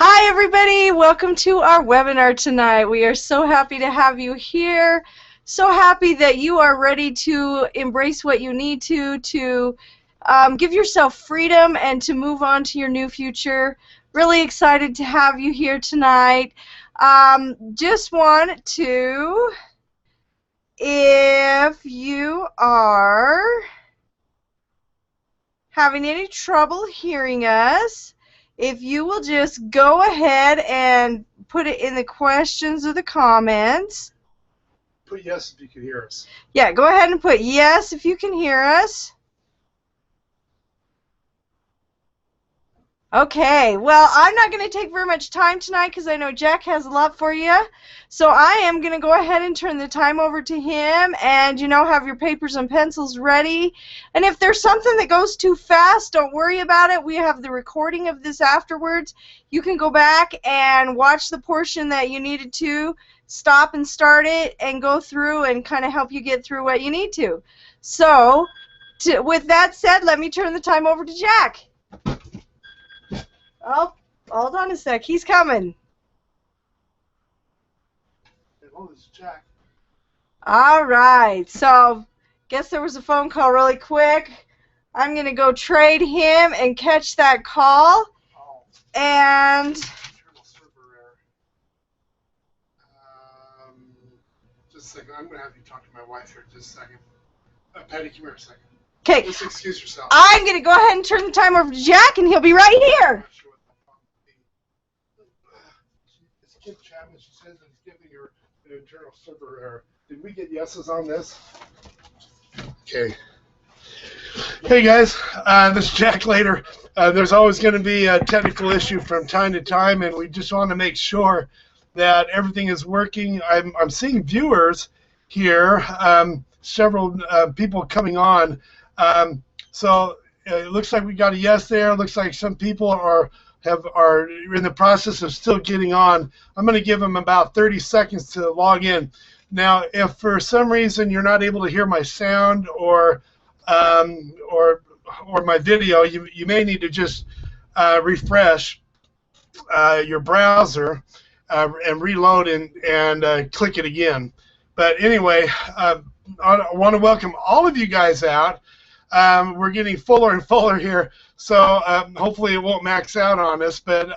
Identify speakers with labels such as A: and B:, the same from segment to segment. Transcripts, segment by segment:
A: Hi everybody, welcome to our webinar tonight. We are so happy to have you here. So happy that you are ready to embrace what you need to give yourself freedom and to move on to your new future. Really excited to have you here tonight. Just want to, if you are having any trouble hearing us, if you will just go ahead and put it in the questions or the comments.
B: Put yes if you can hear us.
A: Yeah, go ahead and put yes if you can hear us. Okay, well, I'm not going to take very much time tonight because I know Jack has a lot for you. So I am going to go ahead and turn the time over to him, and have your papers and pencils ready. And if there's something that goes too fast, don't worry about it. We have the recording of this afterwards. You can go back and watch the portion that you needed to, stop and start it, and go through and kind of help you get through what you need to. So with that said, let me turn the time over to Jack. Oh, hold on a sec. He's coming.
B: Hello, this is Jack.
A: All right. So, guess there was a phone call really quick. I'm going to go trade him and catch that call.
B: Oh.
A: And
B: Internal server error. Just a second. I'm going to have you talk to my wife here just a second. Patty, come here a second.
A: okay,
B: Just excuse yourself.
A: I'm going to go ahead and turn the time over to Jack, and he'll be right here.
B: It's Kim Chapman. She says that it's giving her an internal server error. Did we get yeses on this? Okay. Hey guys, this is Jack Later. There's always going to be a technical issue from time to time, and we just want to make sure that everything is working. I'm seeing viewers here, several people coming on. So it looks like we got a yes there. It looks like some people are in the process of still getting on. I'm going to give them about 30 seconds to log in. Now, if for some reason you're not able to hear my sound or my video, you may need to just refresh your browser and reload and click it again. But anyway, I want to welcome all of you guys out. We're getting fuller and fuller here, so hopefully it won't max out on us, but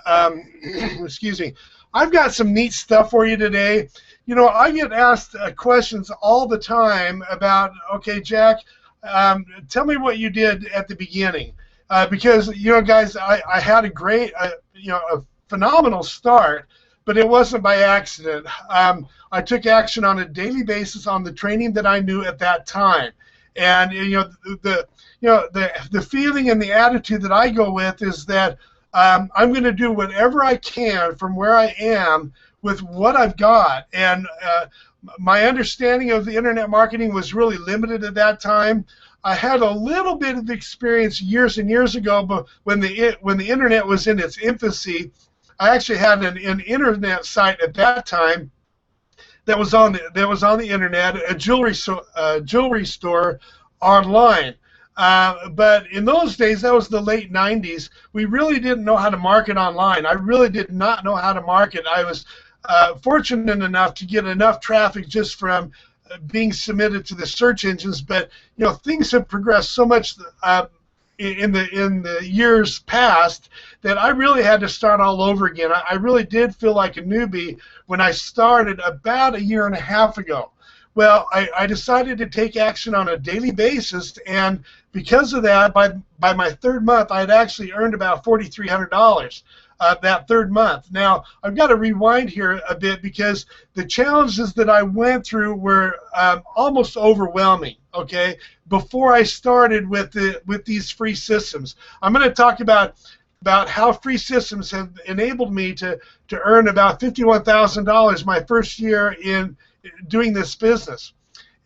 B: excuse me. I've got some neat stuff for you today. I get asked questions all the time about, okay, Jack, tell me what you did at the beginning. Because, guys, I had a great, a phenomenal start, but it wasn't by accident. I took action on a daily basis on the training that I knew at that time. And the feeling and the attitude that I go with is that I'm going to do whatever I can from where I am with what I've got. And my understanding of the internet marketing was really limited at that time. I had a little bit of experience years and years ago, but when the internet was in its infancy, I actually had an internet site at that time that was on the internet, a jewelry store online. But in those days, that was the late 90s, we really didn't know how to market online. I really did not know how to market. I was fortunate enough to get enough traffic just from being submitted to the search engines, but things have progressed so much in the years past that I really had to start all over again. I really did feel like a newbie when I started about a year and a half ago. Well, I decided to take action on a daily basis, and because of that, by my third month, I had actually earned about $4,300 that third month. Now, I've got to rewind here a bit because the challenges that I went through were almost overwhelming, okay, before I started with these free systems. I'm going to talk about how free systems have enabled me to earn about $51,000 my first year in doing this business.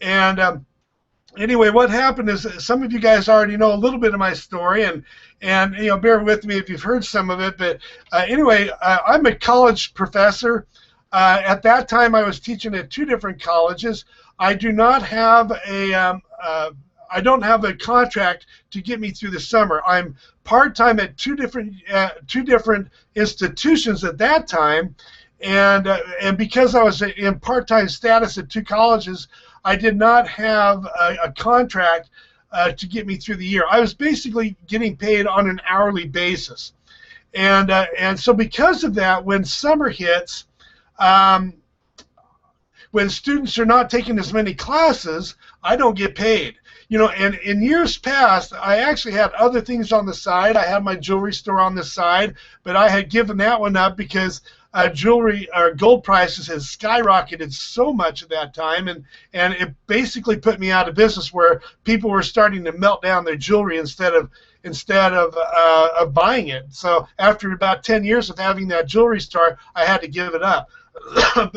B: And anyway, what happened is some of you guys already know a little bit of my story, and bear with me if you've heard some of it. But anyway, I'm a college professor. At that time, I was teaching at 2 different colleges. I do not have I don't have a contract to get me through the summer. I'm part-time at two different institutions at that time, and because I was in part-time status at two colleges, I did not have a contract to get me through the year. I was basically getting paid on an hourly basis, and so because of that, when summer hits, when students are not taking as many classes, I don't get paid. And in years past, I actually had other things on the side. I had my jewelry store on the side, but I had given that one up because jewelry or gold prices has skyrocketed so much at that time, and it basically put me out of business, where people were starting to melt down their jewelry instead of buying it. So after about 10 years of having that jewelry store, I had to give it up.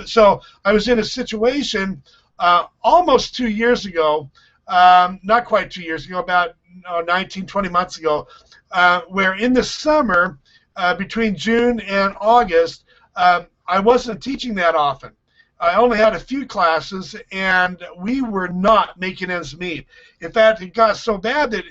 B: So I was in a situation almost 2 years ago, not quite 2 years ago, about 19, 20 months ago, where in the summer, between June and August, I wasn't teaching that often. I only had a few classes, and we were not making ends meet. In fact, it got so bad that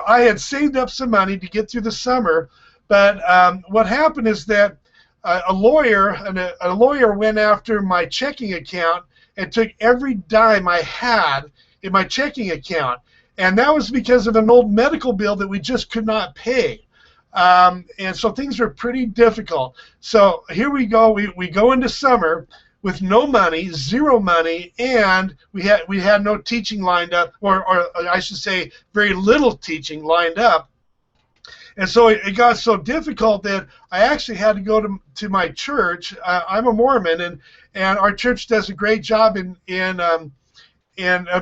B: I had saved up some money to get through the summer, but what happened is that a lawyer went after my checking account and took every dime I had in my checking account, and that was because of an old medical bill that we just could not pay. And so things were pretty difficult. So here we go. We go into summer with no money, zero money, and we had no teaching lined up, or I should say very little teaching lined up. And so it got so difficult that I actually had to go to my church. I'm a Mormon, and our church does a great job in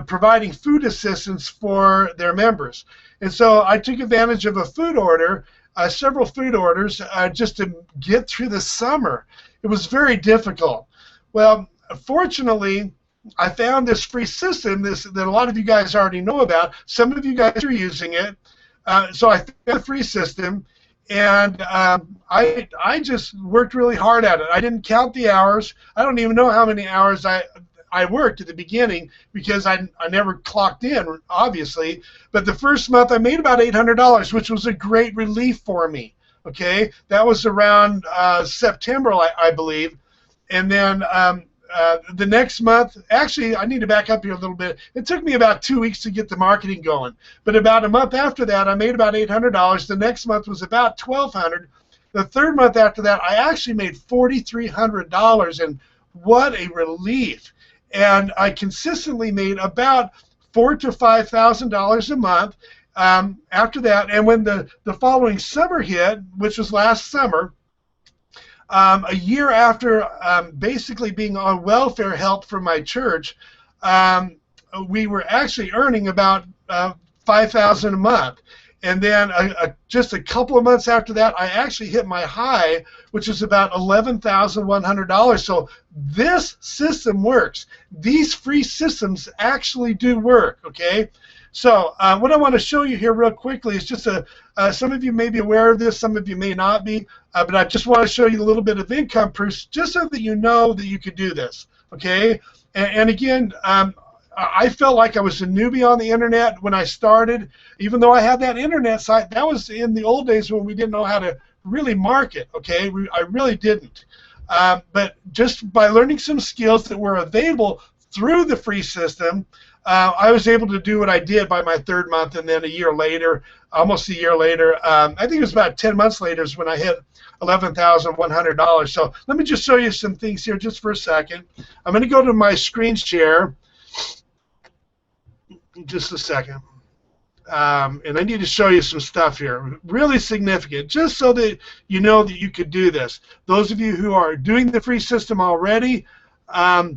B: providing food assistance for their members. And so I took advantage of a food order, several food orders, just to get through the summer. It was very difficult. Well, fortunately, I found this free system that a lot of you guys already know about. Some of you guys are using it. So I found a free system, and I just worked really hard at it. I didn't count the hours. I don't even know how many hours I worked at the beginning, because I never clocked in, obviously. But the first month I made about $800, which was a great relief for me. Okay, that was around September, I believe. And then the next month, actually, I need to back up here a little bit. It took me about 2 weeks to get the marketing going. But about a month after that, I made about $800. The next month was about $1,200. The third month after that, I actually made $4,300, and what a relief. And I consistently made about $4,000 to $5,000 a month after that. And when the following summer hit, which was last summer, a year after basically being on welfare help from my church, we were actually earning about $5,000 a month. And then just a couple of months after that, I actually hit my high, which is about $11,100. So this system works. These free systems actually do work, okay? So what I want to show you here real quickly is just some of you may be aware of this, some of you may not be, but I just want to show you a little bit of income proofs just so that you know that you could do this, okay? And again, I felt like I was a newbie on the internet when I started. Even though I had that internet site, that was in the old days when we didn't know how to really market, okay? I really didn't. But just by learning some skills that were available through the free system, I was able to do what I did by my third month, and then a year later, almost a year later, I think it was about 10 months later is when I hit $11,100. So let me just show you some things here just for a second. I'm going to go to my screen share. Just a second. And I need to show you some stuff here. Really significant, just so that you know that you could do this. Those of you who are doing the free system already, I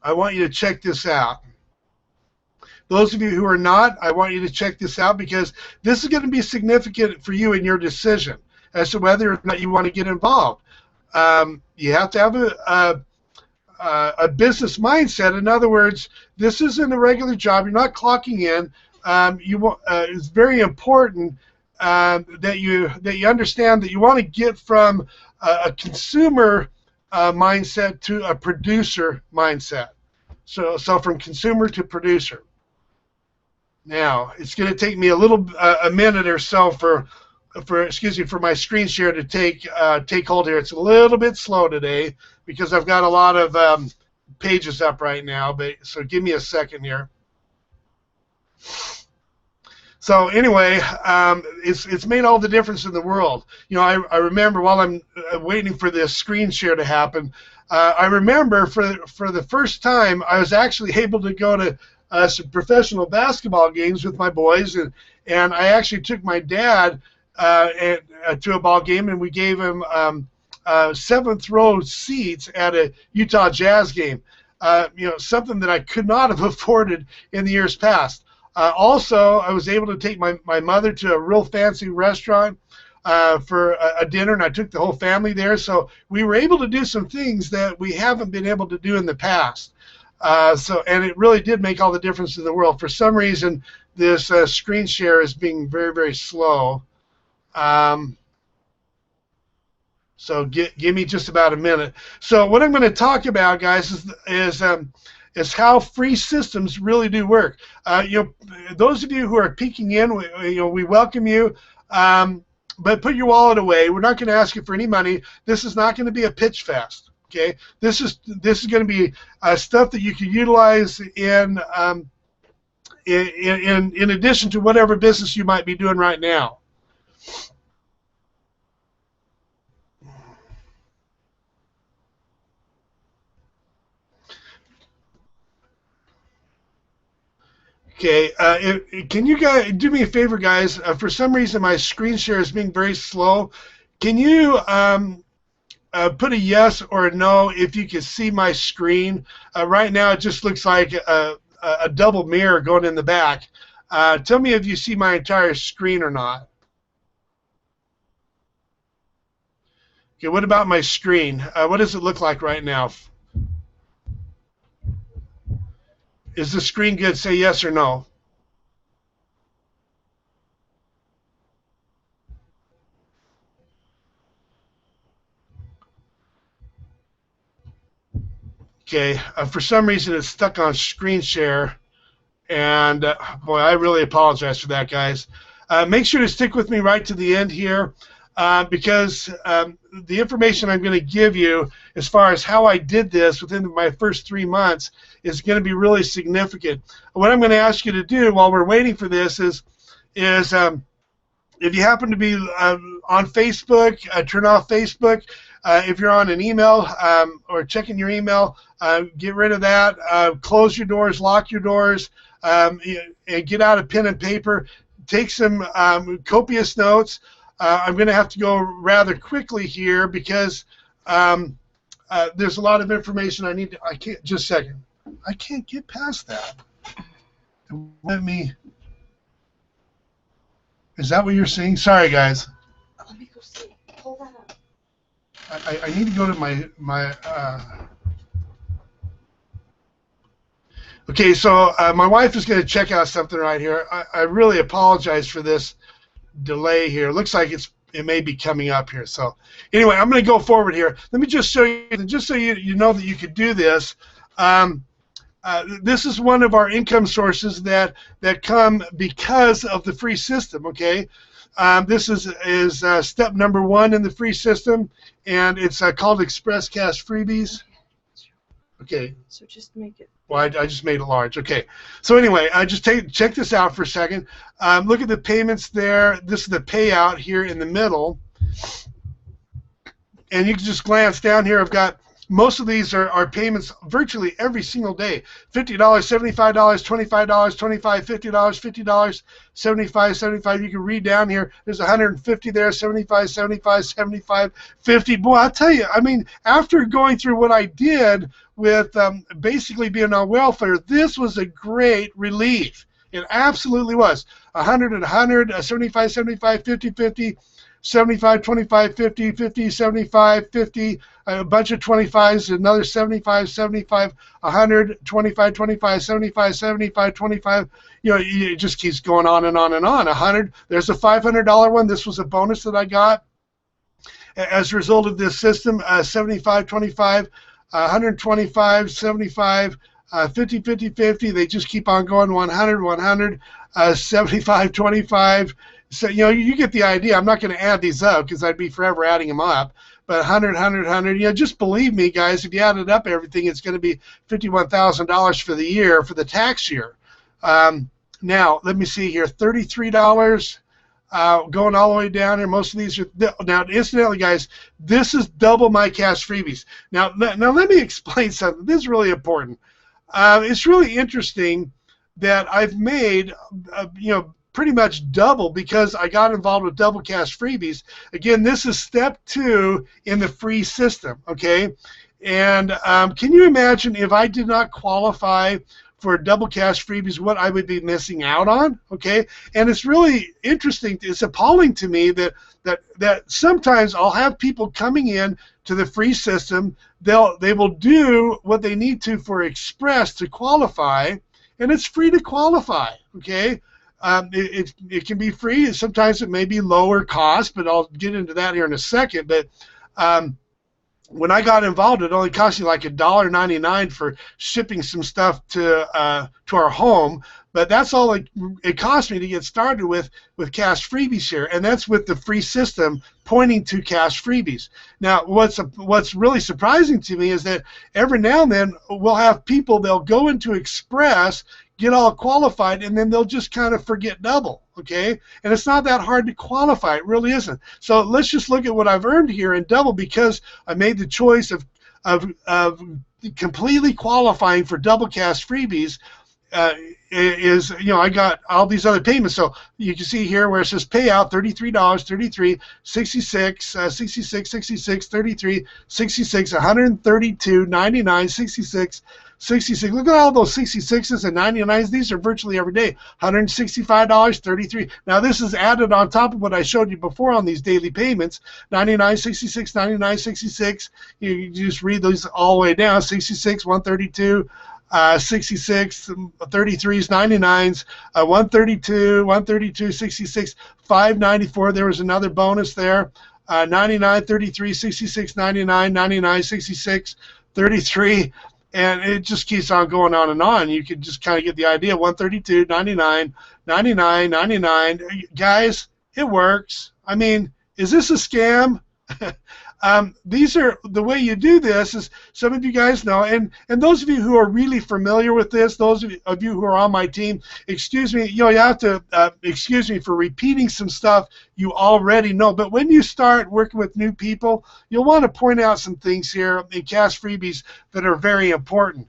B: want you to check this out. Those of you who are not, I want you to check this out, because this is going to be significant for you in your decision as to whether or not you want to get involved. You have to have a business mindset. In other words, this isn't a regular job. You're not clocking in. It's very important that you understand that you want to get from a consumer mindset to a producer mindset. So from consumer to producer. Now, it's going to take me a minute or so for my screen share to take hold here. It's a little bit slow today because I've got a lot of pages up right now, so give me a second here. So anyway, it's made all the difference in the world. You know, I remember while I'm waiting for this screen share to happen, I remember for the first time I was actually able to go to some professional basketball games with my boys, and I actually took my dad to a ball game, and we gave him seventh row seats at a Utah Jazz game. You know, something that I could not have afforded in the years past. Also, I was able to take my mother to a real fancy restaurant for a dinner, and I took the whole family there. So we were able to do some things that we haven't been able to do in the past. And it really did make all the difference in the world. For some reason, this screen share is being very, very slow. So give me just about a minute. So what I'm going to talk about, guys, is how free systems really do work. You know, those of you who are peeking in, we welcome you. But put your wallet away. We're not going to ask you for any money. This is not going to be a pitch fest. Okay, this is going to be stuff that you can utilize in addition to whatever business you might be doing right now. Okay, can you guys do me a favor, guys? For some reason, my screen share is being very slow. Can you put a yes or a no if you can see my screen? Right now, it just looks like a double mirror going in the back. Tell me if you see my entire screen or not. Okay, what about my screen? What does it look like right now? Is the screen good? Say yes or no. Okay, for some reason it's stuck on screen share, and boy, I really apologize for that, guys. Make sure to stick with me right to the end here, because the information I'm going to give you as far as how I did this within my first 3 months is going to be really significant. What I'm going to ask you to do while we're waiting for this is if you happen to be on Facebook, turn off Facebook. If you're on an email or checking your email, get rid of that. Close your doors, lock your doors, and get out a pen and paper. Take some copious notes. I'm going to have to go rather quickly here because there's a lot of information I need. I can't. Just a second. I can't get past that. Let me. Is that what you're saying? Sorry, guys.
A: Let me go see. Pull that up.
B: I need to go to my. Okay, so my wife is going to check out something right here. I really apologize for this delay here. It looks like it may be coming up here. So anyway, I'm going to go forward here. Let me just show you, just so you know that you could do this. This is one of our income sources that come because of the free system. Okay, this is step number 1 in the free system, and it's called Express Cash Freebies. Okay.
A: So just make it.
B: Well, I just made it large. Okay. So anyway, check this out for a second. Look at the payments there. This is the payout here in the middle. And you can just glance down here. I've got most of these are payments virtually every single day. $50, $75, $25, $25, $50, $50, $75, $75. You can read down here. There's 150 there, 75, 75, 75, 50. Boy, I'll tell you, I mean, after going through what I did with basically being on welfare, this was a great relief. It absolutely was. 100 and 100, 75, 75, 50, 50. 75, 25, 50, 50, 75, 50, a bunch of 25s, another 75, 75, 100, 25, 25, 75, 75, 25. You know, it just keeps going on and on and on. 100, there's a $500 one. This was a bonus that I got as a result of this system. 75, 25, 125, 75, 50, 50, 50. They just keep on going. 100, 100. 75, 25. So, you get the idea. I'm not going to add these up because I'd be forever adding them up. But 100, 100, 100, just believe me, guys, if you added up everything, it's going to be $51,000 for the year, for the tax year. Now, let me see here, $33 going all the way down here. Most of these are, now, incidentally, guys, this is double my cash freebies. Now let me explain something. This is really important. It's really interesting that I've made, pretty much double because I got involved with double cash freebies. Again, this is step 2 in the free system, okay? And can you imagine if I did not qualify for double cash freebies, what I would be missing out on, okay? And it's really interesting, it's appalling to me that sometimes I'll have people coming in to the free system, they will do what they need to for Express to qualify, and it's free to qualify, okay? It can be free. Sometimes it may be lower cost, but I'll get into that here in a second. But when I got involved, it only cost you like $1.99 for shipping some stuff to our home. But that's all it cost me to get started with cash freebies here, and that's with the free system pointing to cash freebies. Now, what's really surprising to me is that every now and then we'll have people, they'll go into Express, get all qualified, and then they'll just kind of forget double, okay? And it's not that hard to qualify. It really isn't. So let's just look at what I've earned here in double because I made the choice of completely qualifying for double cash freebies. I got all these other payments. So you can see here where it says payout $33, 33, 66, 66, 66, 33, 66, 132, 99, 66, 66. Look at all those 66s and 99s. These are virtually every day. $165, 33. Now this is added on top of what I showed you before on these daily payments. 99, 66, 99, 66. You just read those all the way down. 66, 132. 66, 33s, 99s, 132, 132, 66, 594. There was another bonus there. 99, 33, 66, 99, 99, 66, 33. And it just keeps on going on and on. You can just kind of get the idea. 132, 99, 99, 99. Guys, it works. I mean, is this a scam? These are the way you do this is some of you guys know, and those of you who are really familiar with this, those of you who are on my team, excuse me, you have to excuse me for repeating some stuff you already know. But when you start working with new people, you'll want to point out some things here in cash freebies that are very important.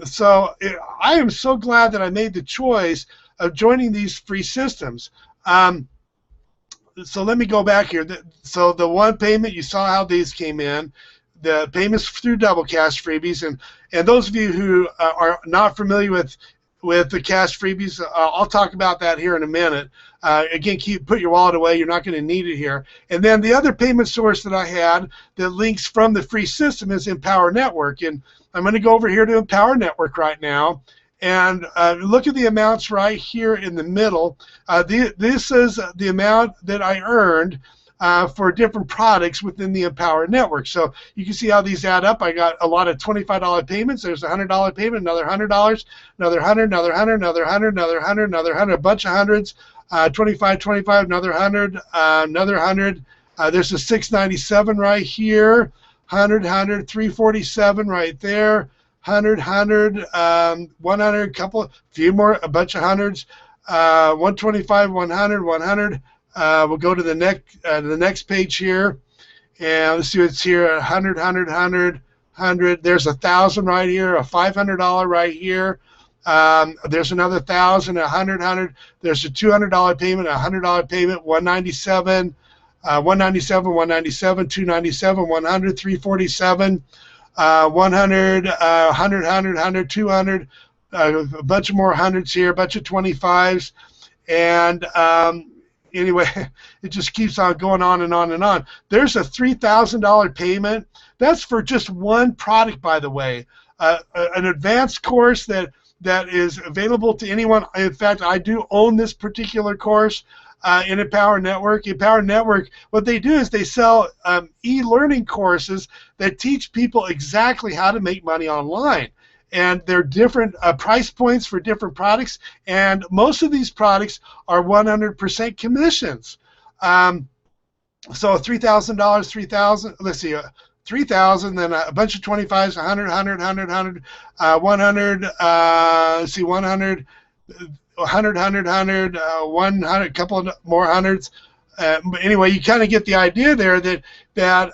B: So I am so glad that I made the choice of joining these free systems. So let me go back here. So the one payment, you saw how these came in. The payments through double cash freebies, and those of you who are not familiar with the cash freebies, I'll talk about that here in a minute. Again, put your wallet away. You're not going to need it here. And then the other payment source that I had that links from the free system is Empower Network, and I'm going to go over here to Empower Network right now. And look at the amounts right here in the middle. This is the amount that I earned for different products within the Empower Network. So you can see how these add up. I got a lot of $25 payments. There's a $100 payment, another $100, another 100, another 100, another 100, another 100, another 100, a bunch of hundreds, 25, 25, another 100, another 100. There's a 697 right here, 100, 100, 347 right there. 100, 100, 100, few more, a bunch of hundreds, 125, 100, 100. We'll go to the next page here, and let's see what's here. 100, 100, 100, 100. There's 1,000 right here, a $500 right here. There's another 1,000, 100, 100. There's a $200 payment, a $100 payment, 197, 197, 197, 297, 100, 347. 100, 100, 100, 100, 200, a bunch of more hundreds here, a bunch of 25s, and anyway, it just keeps on going on and on and on. There's a $3,000 payment. That's for just one product, by the way, an advanced course that is available to anyone. In fact, I do own this particular course. In Empower Network. Empower Network, what they do is they sell e-learning courses that teach people exactly how to make money online. and there are different price points for different products, and most of these products are 100% commissions. So $3,000, 3,000. Let's see, 3,000, then a bunch of 25s, 100, 100, 100, 100, 100. See, 100, 100, 100, 100, 100, a couple of more hundreds. But anyway, you kind of get the idea there that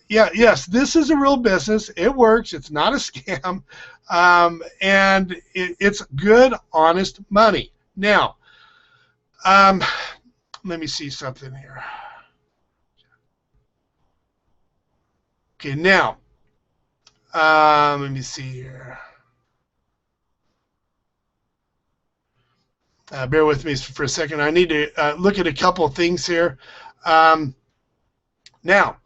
B: yeah, yes, this is a real business. It works. It's not a scam, and it's good, honest money. Now, let me see something here. Okay, now, let me see here. Bear with me for a second. I need to look at a couple of things here. Now,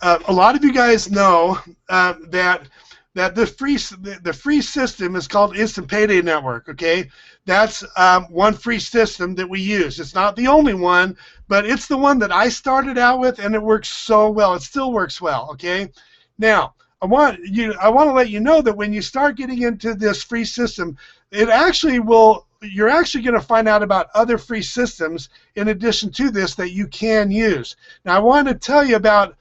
B: a lot of you guys know that the free system is called Instant Payday Network. Okay, that's one free system that we use. It's not the only one, but it's the one that I started out with, and it works so well. It still works well. Okay, now I want to let you know that when you start getting into this free system, it actually will. You're actually going to find out about other free systems in addition to this that you can use. Now, I want to tell you about,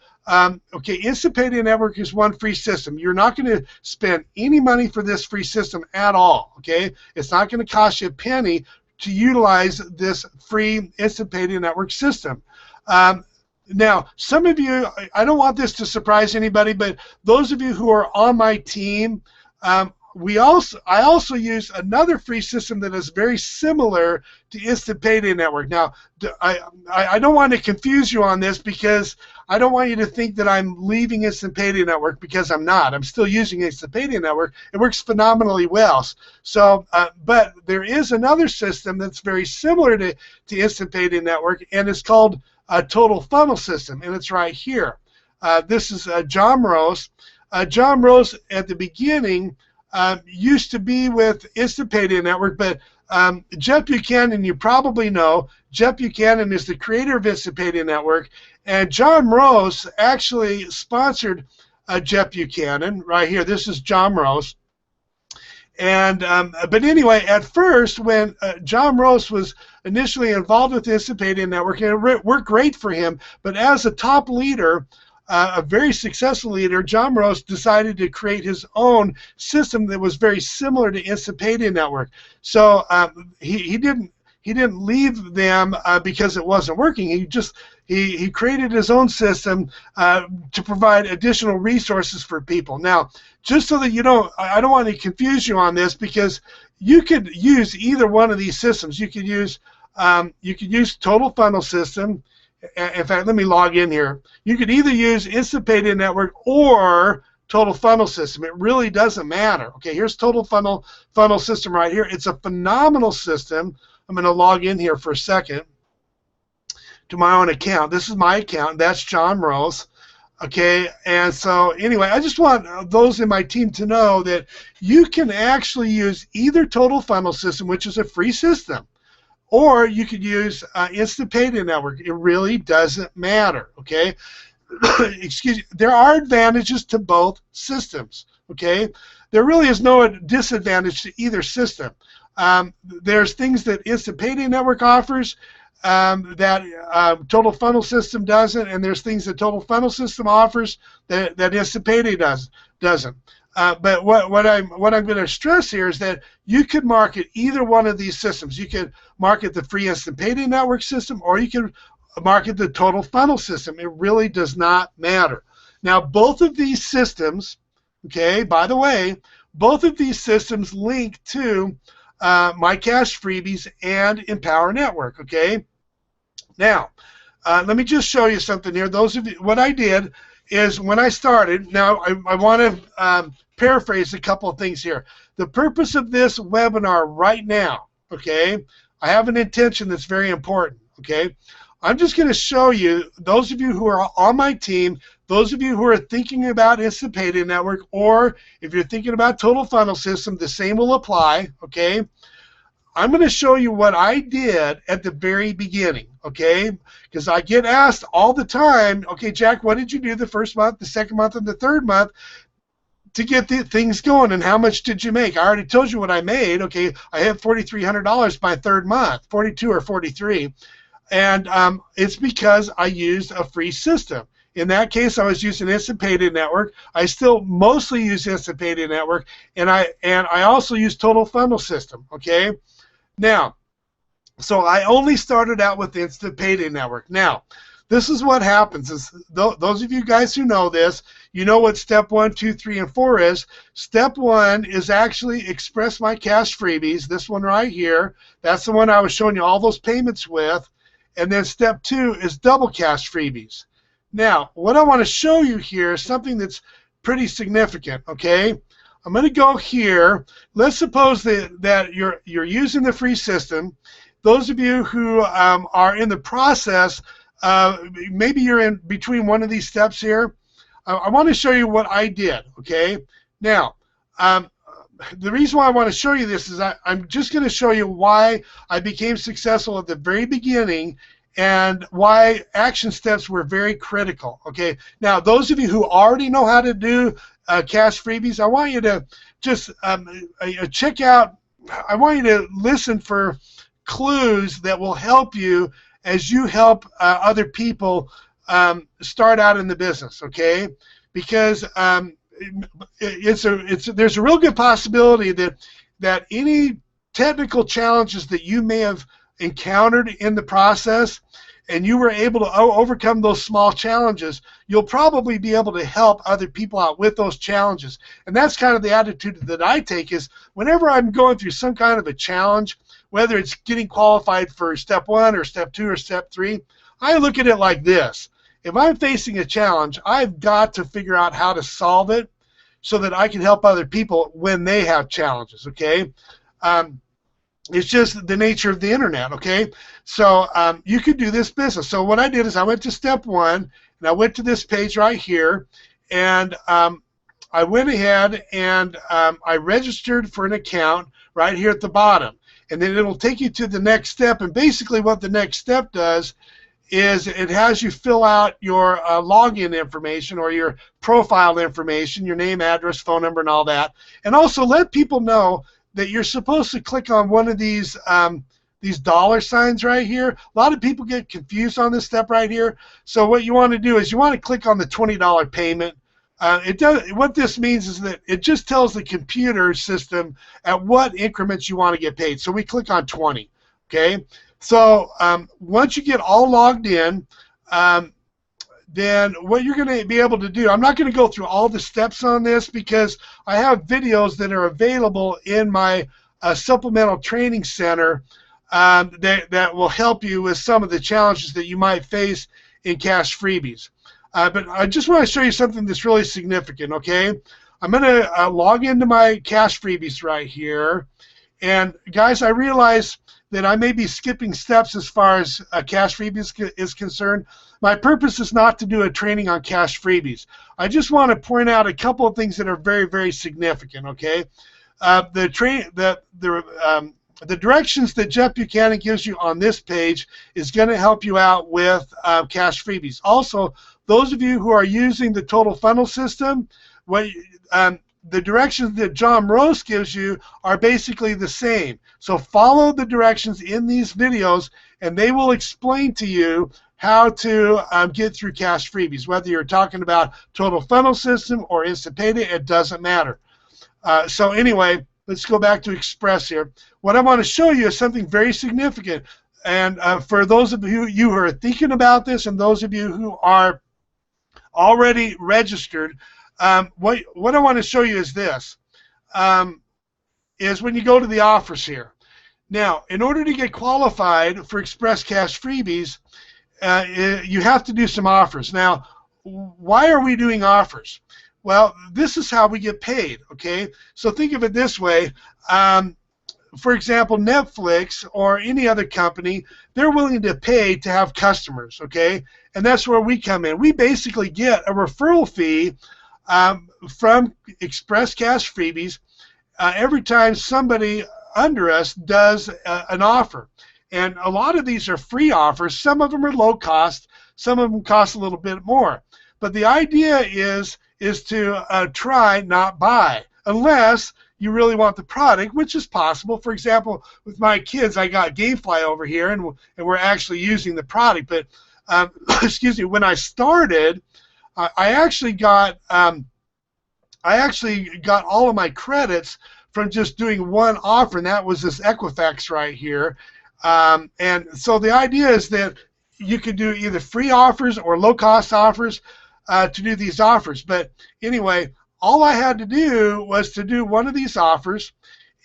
B: okay, Instant Payday Network is one free system. You're not going to spend any money for this free system at all, okay? It's not going to cost you a penny to utilize this free Instant Payday Network system. Now, some of you, I don't want this to surprise anybody, but those of you who are on my team, I also use another free system that is very similar to Instant Payday Network. Now, I don't want to confuse you on this because I don't want you to think that I'm leaving Instant Payday Network, because I'm not. I'm still using Instant Payday Network. It works phenomenally well. So, but there is another system that's very similar to Instant Payday Network, and it's called a Total Funnel System, and it's right here. This is John Rose. John Rose at the beginning used to be with Instant Payday Network, but Jeff Buchanan, you probably know, Jeff Buchanan is the creator of Instant Payday Network, and John Rose actually sponsored Jeff Buchanan right here. This is John Rose. And but anyway, at first, when John Rose was initially involved with Instant Payday Network, and it worked great for him, but as a top leader, a very successful leader, John Rose decided to create his own system that was very similar to Instant Payday Network. So he didn't leave them because it wasn't working. He created his own system to provide additional resources for people. Now, just so that I don't want to confuse you on this, because you could use either one of these systems. You could use Total Funnel System. In fact, let me log in here. You could either use Instant Payday Network or Total Funnel System. It really doesn't matter. Okay, here's Total Funnel System right here. It's a phenomenal system. I'm going to log in here for a second to my own account. This is my account. That's John Rose. Okay, and so anyway, I just want those in my team to know that you can actually use either Total Funnel System, which is a free system, or you could use Instant Payday Network. It really doesn't matter, okay? Excuse me. There are advantages to both systems, okay? There really is no disadvantage to either system. There's things that Instant Payday Network offers that Total Funnel System doesn't, and there's things that Total Funnel System offers that Instant Payday doesn't. But what I'm going to stress here is that you could market either one of these systems. You could market the free Instant Payday Network system, or you could market the Total Funnel System. It really does not matter. Now, both of these systems, okay, by the way, both of these systems link to My Cash Freebies and Empower Network, okay? Now, let me just show you something here. Those of you, what I did is when I started, now I want to paraphrase a couple of things here. The purpose of this webinar right now, okay, I have an intention that's very important, okay? I'm just going to show you, those of you who are on my team, those of you who are thinking about Instant Payday Network, or if you're thinking about Total Funnel System, the same will apply, okay? I'm going to show you what I did at the very beginning, okay? Because I get asked all the time, okay, Jack, what did you do the first month, the second month, and the third month? to get the things going. And how much did you make? I already told you what I made. Okay, I had $4,300 my third month, 42 or 43, and it's because I used a free system. In that case, I was using Instant Payday Network. I still mostly use Instant Payday Network, and I also use Total Funnel System. Okay, now, so I only started out with Instant Payday Network. Now, this is what happens. Is those of you guys who know this, you know what step 1, 2, 3, and 4 is. Step 1 is actually Express My Cash Freebies. This one right here. That's the one I was showing you all those payments with. And then step 2 is Double Cash Freebies. Now, what I want to show you here is something that's pretty significant. Okay, I'm going to go here. Let's suppose that you're using the free system. Those of you who are in the process, maybe you're in between one of these steps here. I want to show you what I did. Okay, now the reason why I want to show you this is I'm just going to show you why I became successful at the very beginning and why action steps were very critical. Okay, now those of you who already know how to do cash freebies, I want you to just check out. I want you to listen for clues that will help you as you help other people start out in the business, okay? Because there's a real good possibility that any technical challenges that you may have encountered in the process and you were able to overcome those small challenges, you'll probably be able to help other people out with those challenges. And that's kind of the attitude that I take, is whenever I'm going through some kind of a challenge, whether it's getting qualified for step 1 or step 2 or step 3, I look at it like this. If I'm facing a challenge, I've got to figure out how to solve it so that I can help other people when they have challenges, okay? It's just the nature of the internet, okay? So you could do this business. So what I did is I went to step 1, and I went to this page right here, and I went ahead and I registered for an account right here at the bottom. And then it'll take you to the next step, and basically what the next step does is it has you fill out your login information or your profile information, your name, address, phone number, and all that, and also let people know that you're supposed to click on one of these dollar signs right here. A lot of people get confused on this step right here. So what you want to do is you want to click on the $20 payment. What this means is that it just tells the computer system at what increments you want to get paid. So we click on 20. Okay. So once you get all logged in, then what you're going to be able to do, I'm not going to go through all the steps on this because I have videos that are available in my supplemental training center that will help you with some of the challenges that you might face in cash freebies. But I just want to show you something that's really significant, okay? I'm going to log into my cash freebies right here. And guys, I realize that I may be skipping steps as far as cash freebies is concerned. My purpose is not to do a training on cash freebies. I just want to point out a couple of things that are very, very significant, okay? The directions that Jeff Buchanan gives you on this page is going to help you out with cash freebies. Also, those of you who are using the Total Funnel System, the directions that John Rose gives you are basically the same. So follow the directions in these videos, and they will explain to you how to get through cash freebies. Whether you're talking about Total Funnel System or Instant Payday, it doesn't matter. So anyway, let's go back to Express here. What I want to show you is something very significant. And for those of you who are thinking about this and those of you who are already registered, what I want to show you is this, is when you go to the offers here. Now, in order to get qualified for Express Cash Freebies, you have to do some offers. Now, why are we doing offers? Well, this is how we get paid, okay? So think of it this way. For example, Netflix or any other company, they're willing to pay to have customers, okay? And that's where we come in. We basically get a referral fee from Express Cash Freebies every time somebody under us does an offer. And a lot of these are free offers. Some of them are low cost. Some of them cost a little bit more. But the idea is is to try, not buy, unless you really want the product, which is possible. For example, with my kids, I got Gamefly over here, and we're actually using the product. But excuse me, when I started, I actually got all of my credits from just doing one offer, and that was this Equifax right here. And so the idea is that you could do either free offers or low-cost offers to do these offers. But anyway, all I had to do was to do one of these offers,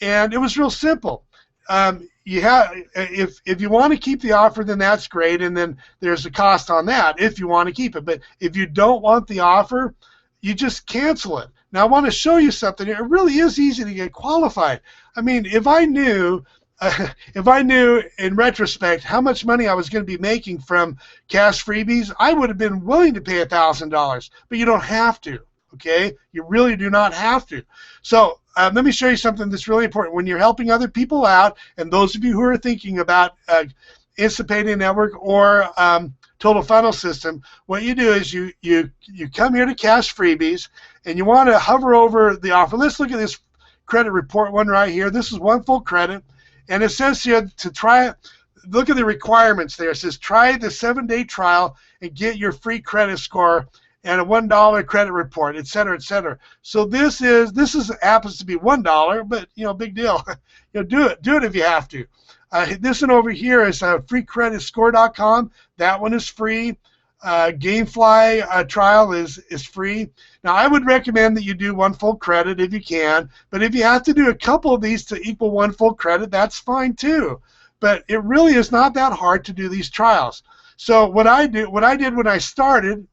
B: and it was real simple. If you want to keep the offer, then that's great, and then there's a cost on that if you want to keep it. But if you don't want the offer, you just cancel it. Now, I want to show you something. It really is easy to get qualified. I mean, if I knew in retrospect how much money I was going to be making from cash freebies, I would have been willing to pay $1,000. But you don't have to. Okay, you really do not have to. So let me show you something that's really important. When you're helping other people out, and those of you who are thinking about Instant Payday Network or Total Funnel System, what you do is you come here to Cash Freebies, and you want to hover over the offer. Let's look at this credit report one right here. This is one full credit, and it says here to try it. Look at the requirements there. It says try the 7-day trial and get your free credit score and a $1 credit report, et cetera, et cetera. So this happens to be $1, but big deal. Do it if you have to. This one over here is freecreditscore.com. That one is free. Gamefly trial is free. Now I would recommend that you do one full credit if you can, but if you have to do a couple of these to equal one full credit, that's fine too. But it really is not that hard to do these trials. So what I did when I started.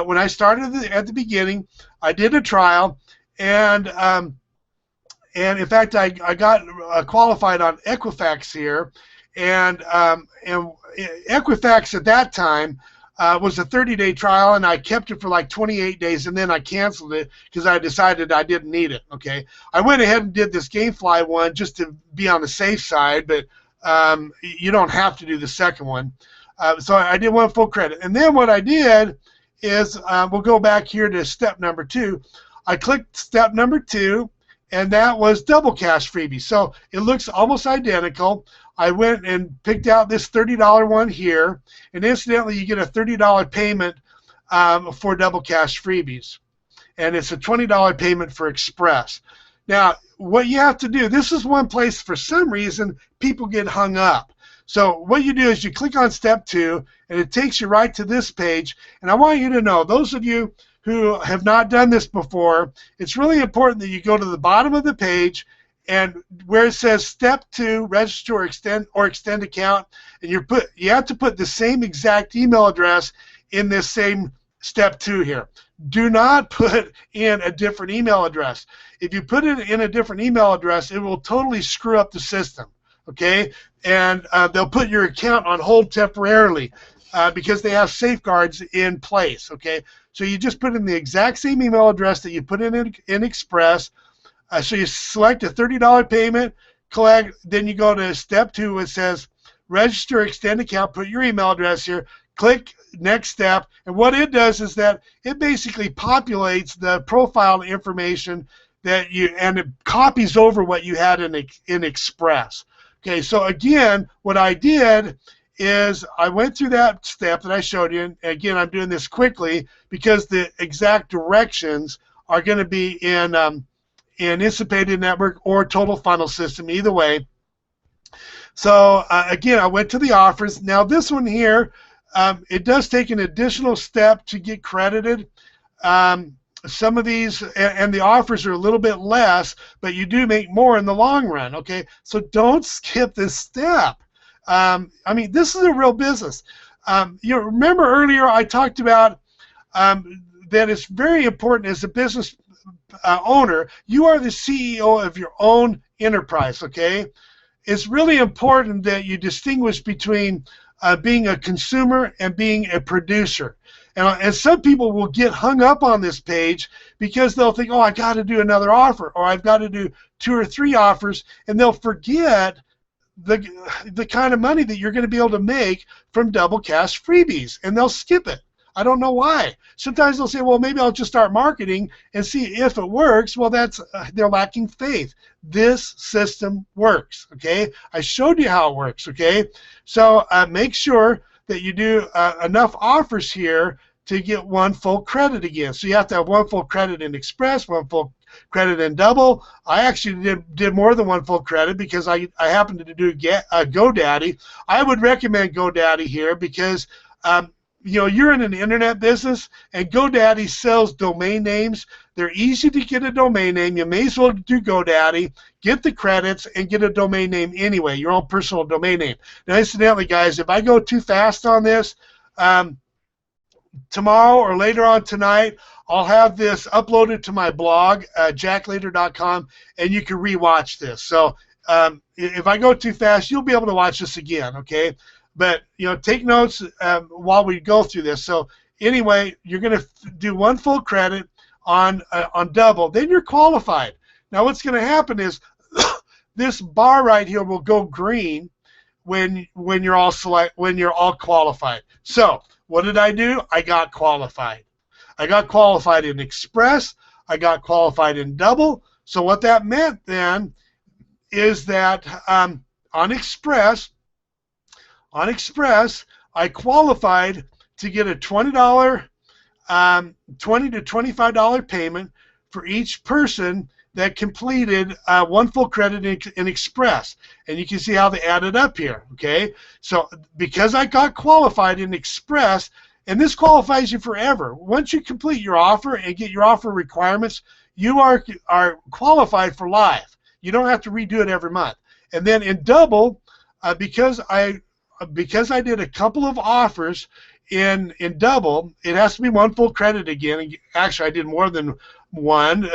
B: When I started at the beginning, I did a trial, and in fact, I got qualified on Equifax here, and Equifax at that time was a 30-day trial, and I kept it for like 28 days, and then I canceled it because I decided I didn't need it. Okay, I went ahead and did this Gamefly one just to be on the safe side, but you don't have to do the second one. So I did one full credit, and then what I did is we'll go back here to step number 2. I clicked step number 2, and that was double cash freebie. So it looks almost identical. I went and picked out this $30 one here, and incidentally, you get a $30 payment for double cash freebies, and it's a $20 payment for Express. Now, what you have to do, this is one place for some reason people get hung up. So what you do is you click on step 2, and it takes you right to this page. And I want you to know, those of you who have not done this before, it's really important that you go to the bottom of the page, and where it says step 2, register or extend account, and you have to put the same exact email address in this same step 2 here. Do not put in a different email address. If you put it in a different email address, it will totally screw up the system. Okay, and they'll put your account on hold temporarily because they have safeguards in place. Okay, so you just put in the exact same email address that you put in Express. So you select a $30 payment, collect, then you go to step 2. It says register, extend account, put your email address here, click next step, and what it does is that it basically populates the profile information and it copies over what you had in Express. Okay, so again, what I did is I went through that step that I showed you, and again, I'm doing this quickly because the exact directions are going to be in Instant Payday Network or Total Funnel System, either way. So again, I went to the offers. Now this one here, it does take an additional step to get credited. Some of these, and the offers are a little bit less, but you do make more in the long run, okay? So don't skip this step. I mean, this is a real business. You remember earlier I talked about that it's very important as a business owner, you are the CEO of your own enterprise, okay? It's really important that you distinguish between being a consumer and being a producer. And some people will get hung up on this page because they'll think, oh, I got to do another offer, or I've got to do 2 or 3 offers, and they'll forget the kind of money that you're going to be able to make from double cash freebies, and they'll skip it. I don't know why. Sometimes they'll say, well, maybe I'll just start marketing and see if it works. Well, that's they're lacking faith. This system works, okay? I showed you how it works, okay? So make sure that you do enough offers here to get one full credit again. So you have to have one full credit in Express, one full credit in Double. I actually did more than one full credit because I happened to do GoDaddy. I would recommend GoDaddy here because you know, you're in an internet business, and GoDaddy sells domain names. They're easy to get a domain name. You may as well do GoDaddy, get the credits, and get a domain name anyway, your own personal domain name. Now, incidentally, guys, if I go too fast on this, tomorrow or later on tonight, I'll have this uploaded to my blog, jacklater.com, and you can rewatch this. So if I go too fast, you'll be able to watch this again, okay? But, you know, take notes while we go through this. So anyway, you're going to do one full credit on Double. Then you're qualified. Now what's going to happen is this bar right here will go green when you're all qualified. So what did I do? I got qualified. I got qualified in Express. I got qualified in Double. So what that meant then is that on Express, I qualified to get a $20 to $25 payment for each person that completed one full credit in Express. And you can see how they added up here, okay? So because I got qualified in Express, and this qualifies you forever. Once you complete your offer and get your offer requirements, you are qualified for life. You don't have to redo it every month. And then in Double, because I did a couple of offers in Double, it has to be one full credit again. Actually, I did more than one.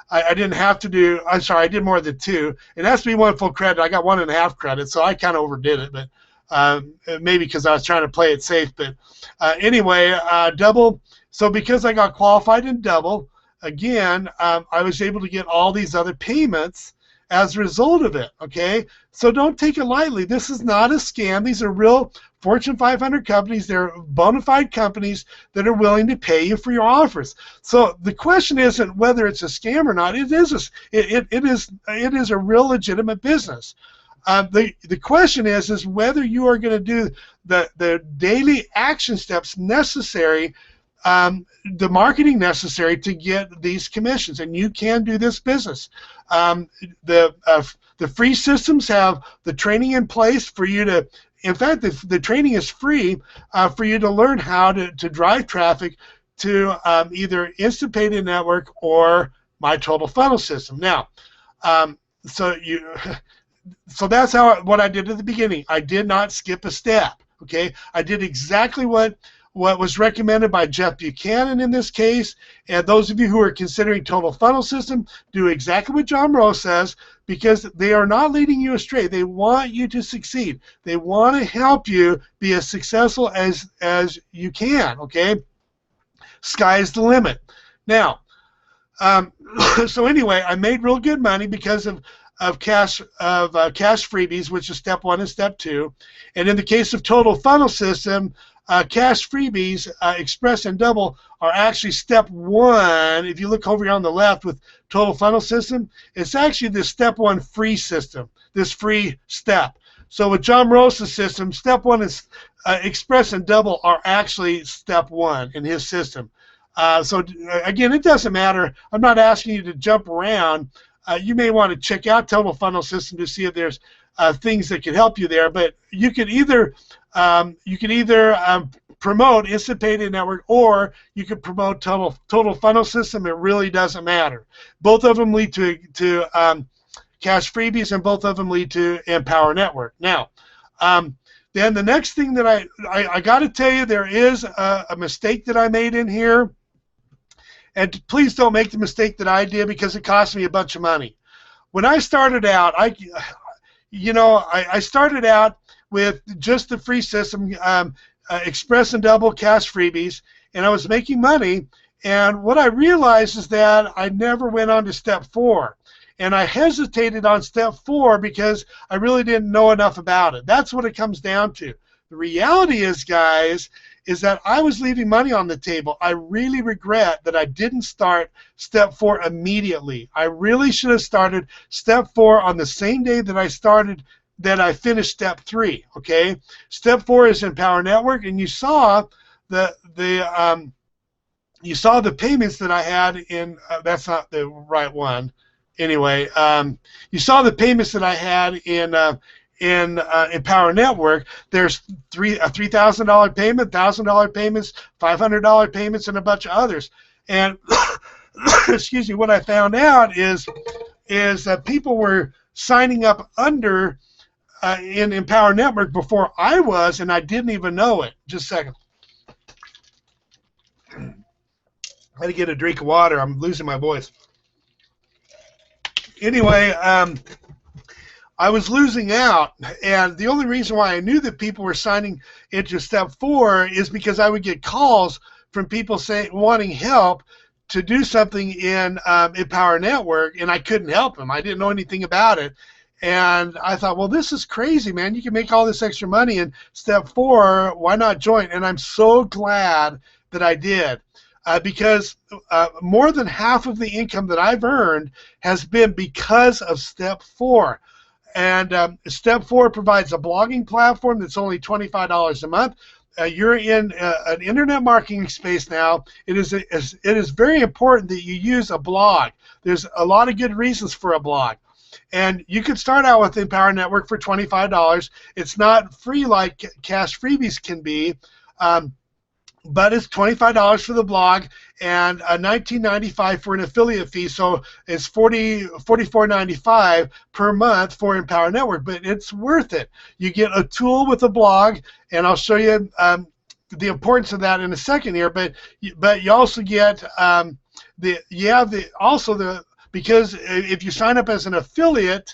B: I didn't have to do, I'm sorry, I did more than two. It has to be one full credit. I got 1.5 credits, so I kind of overdid it, but maybe because I was trying to play it safe. But anyway, Double, so because I got qualified in Double, again, I was able to get all these other payments as a result of it, okay? So don't take it lightly. This is not a scam. These are real Fortune 500 companies. They're bona fide companies that are willing to pay you for your offers. So the question isn't whether it's a scam or not. It is a real legitimate business. The question is whether you are going to do the daily action steps necessary, the marketing necessary to get these commissions, and you can do this business. The free systems have the training in place for you to, in fact, the training is free for you to learn how to drive traffic to either Instant Payday Network or My Total Funnel System. Now, so that's what I did at the beginning. I did not skip a step. Okay, I did exactly what was recommended by Jeff Buchanan in this case, and those of you who are considering Total Funnel System, do exactly what John Moreau says, because they are not leading you astray. They want you to succeed. They want to help you be as successful as you can, okay? Sky's the limit. Now, so anyway, I made real good money because of cash freebies, which is step 1 and step 2. And in the case of Total Funnel System, cash freebies, Express and Double, are actually step 1. If you look over here on the left with Total Funnel System, it's actually the step 1 free system, this free step. So with John Moros's system, step 1 is Express and Double are actually step 1 in his system. So again, it doesn't matter. I'm not asking you to jump around. You may want to check out Total Funnel System to see if there's things that can help you there. But you could either promote Instant Payday Network, or you could promote Total Funnel System. It really doesn't matter. Both of them lead to cash freebies, and both of them lead to Empower Network. Now, then the next thing that I got to tell you, there is a mistake that I made in here. And please don't make the mistake that I did, because it cost me a bunch of money. When I started out, I started out with just the free system, Express and Double cash freebies, and I was making money. And what I realized is that I never went on to step 4. And I hesitated on step 4 because I really didn't know enough about it. That's what it comes down to. The reality is, guys, is that I was leaving money on the table. I really regret that I didn't start step 4 immediately. I really should have started step 4 on the same day that I finished step 3. Okay, step 4 is Empower Network, and you saw the payments that I had in. That's not the right one. Anyway, you saw the payments that I had in Empower Network. There's a $3,000 payment, $1,000 payments, $500 payments, and a bunch of others. And excuse me, what I found out is that people were signing up under in Empower Network before I was, and I didn't even know it. Just a second. I had to get a drink of water. I'm losing my voice. Anyway, I was losing out, and the only reason why I knew that people were signing into step 4 is because I would get calls from people wanting help to do something in Empower Network, and I couldn't help them. I didn't know anything about it, and I thought, well, this is crazy, man. You can make all this extra money in step 4. Why not join? And I'm so glad that I did. Because more than half of the income that I've earned has been because of step 4. And step 4 provides a blogging platform that's only $25 a month. You're in an internet marketing space now. It is very important that you use a blog. There's a lot of good reasons for a blog. And you could start out with Empower Network for $25. It's not free like Cash Freebies can be. But it's $25 for the blog and $19.95 for an affiliate fee, so it's $44.95 per month for Empower Network. But it's worth it. You get a tool with a blog, and I'll show you the importance of that in a second here. But you also get because if you sign up as an affiliate,